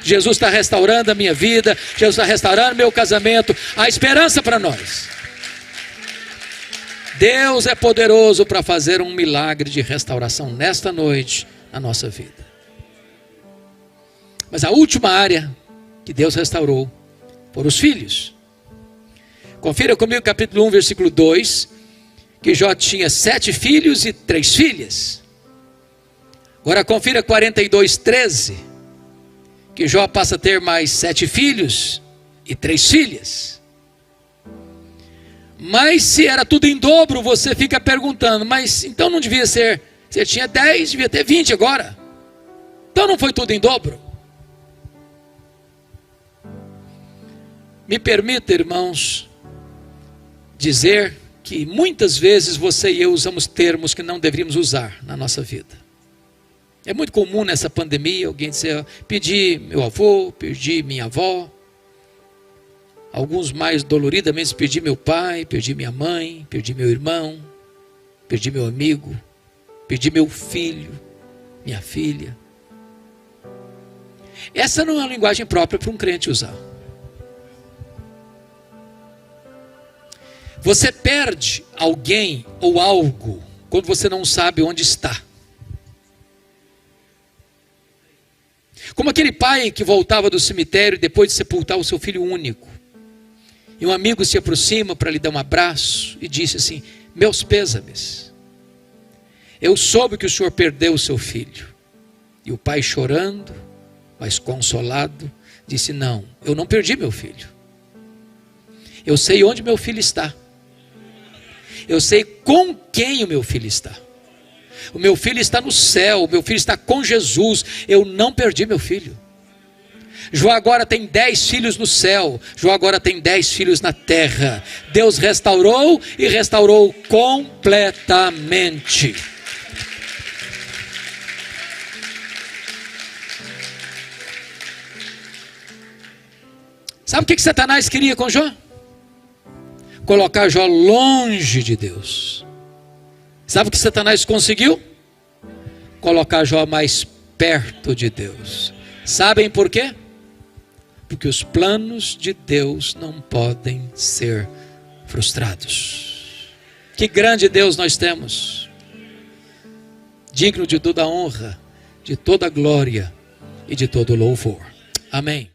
Jesus está restaurando a minha vida. Jesus está restaurando meu casamento. Há esperança para nós. Deus é poderoso para fazer um milagre de restauração nesta noite na nossa vida. Mas a última área que Deus restaurou foram os filhos. Confira comigo capítulo 1, versículo 2, que Jó tinha 7 filhos e 3 filhas. Agora confira 42, 13, que Jó passa a ter mais 7 filhos e 3 filhas. Mas se era tudo em dobro, você fica perguntando: mas então não devia ser, você tinha 10, devia ter 20 agora. Então não foi tudo em dobro? Me permita, irmãos, dizer que muitas vezes você e eu usamos termos que não deveríamos usar na nossa vida. É muito comum nessa pandemia alguém dizer, perdi meu avô, perdi minha avó. Alguns mais doloridamente, perdi meu pai, perdi minha mãe, perdi meu irmão, perdi meu amigo, perdi meu filho, minha filha. Essa não é uma linguagem própria para um crente usar. Você perde alguém ou algo quando você não sabe onde está. Como aquele pai que voltava do cemitério depois de sepultar o seu filho único. E um amigo se aproxima para lhe dar um abraço e disse assim, meus pêsames. Eu soube que o senhor perdeu o seu filho. E o pai chorando, mas consolado, disse, não, eu não perdi meu filho. Eu sei onde meu filho está. Eu sei com quem o meu filho está. O meu filho está no céu, o meu filho está com Jesus. Eu não perdi meu filho. João agora tem 10 filhos no céu. João agora tem 10 filhos na terra. Deus restaurou e restaurou completamente. Sabe o que Satanás queria com Jó? Colocar Jó longe de Deus. Sabe o que Satanás conseguiu? Colocar Jó mais perto de Deus. Sabem por quê? Porque os planos de Deus não podem ser frustrados. Que grande Deus nós temos. Digno de toda a honra, de toda a glória e de todo o louvor. Amém.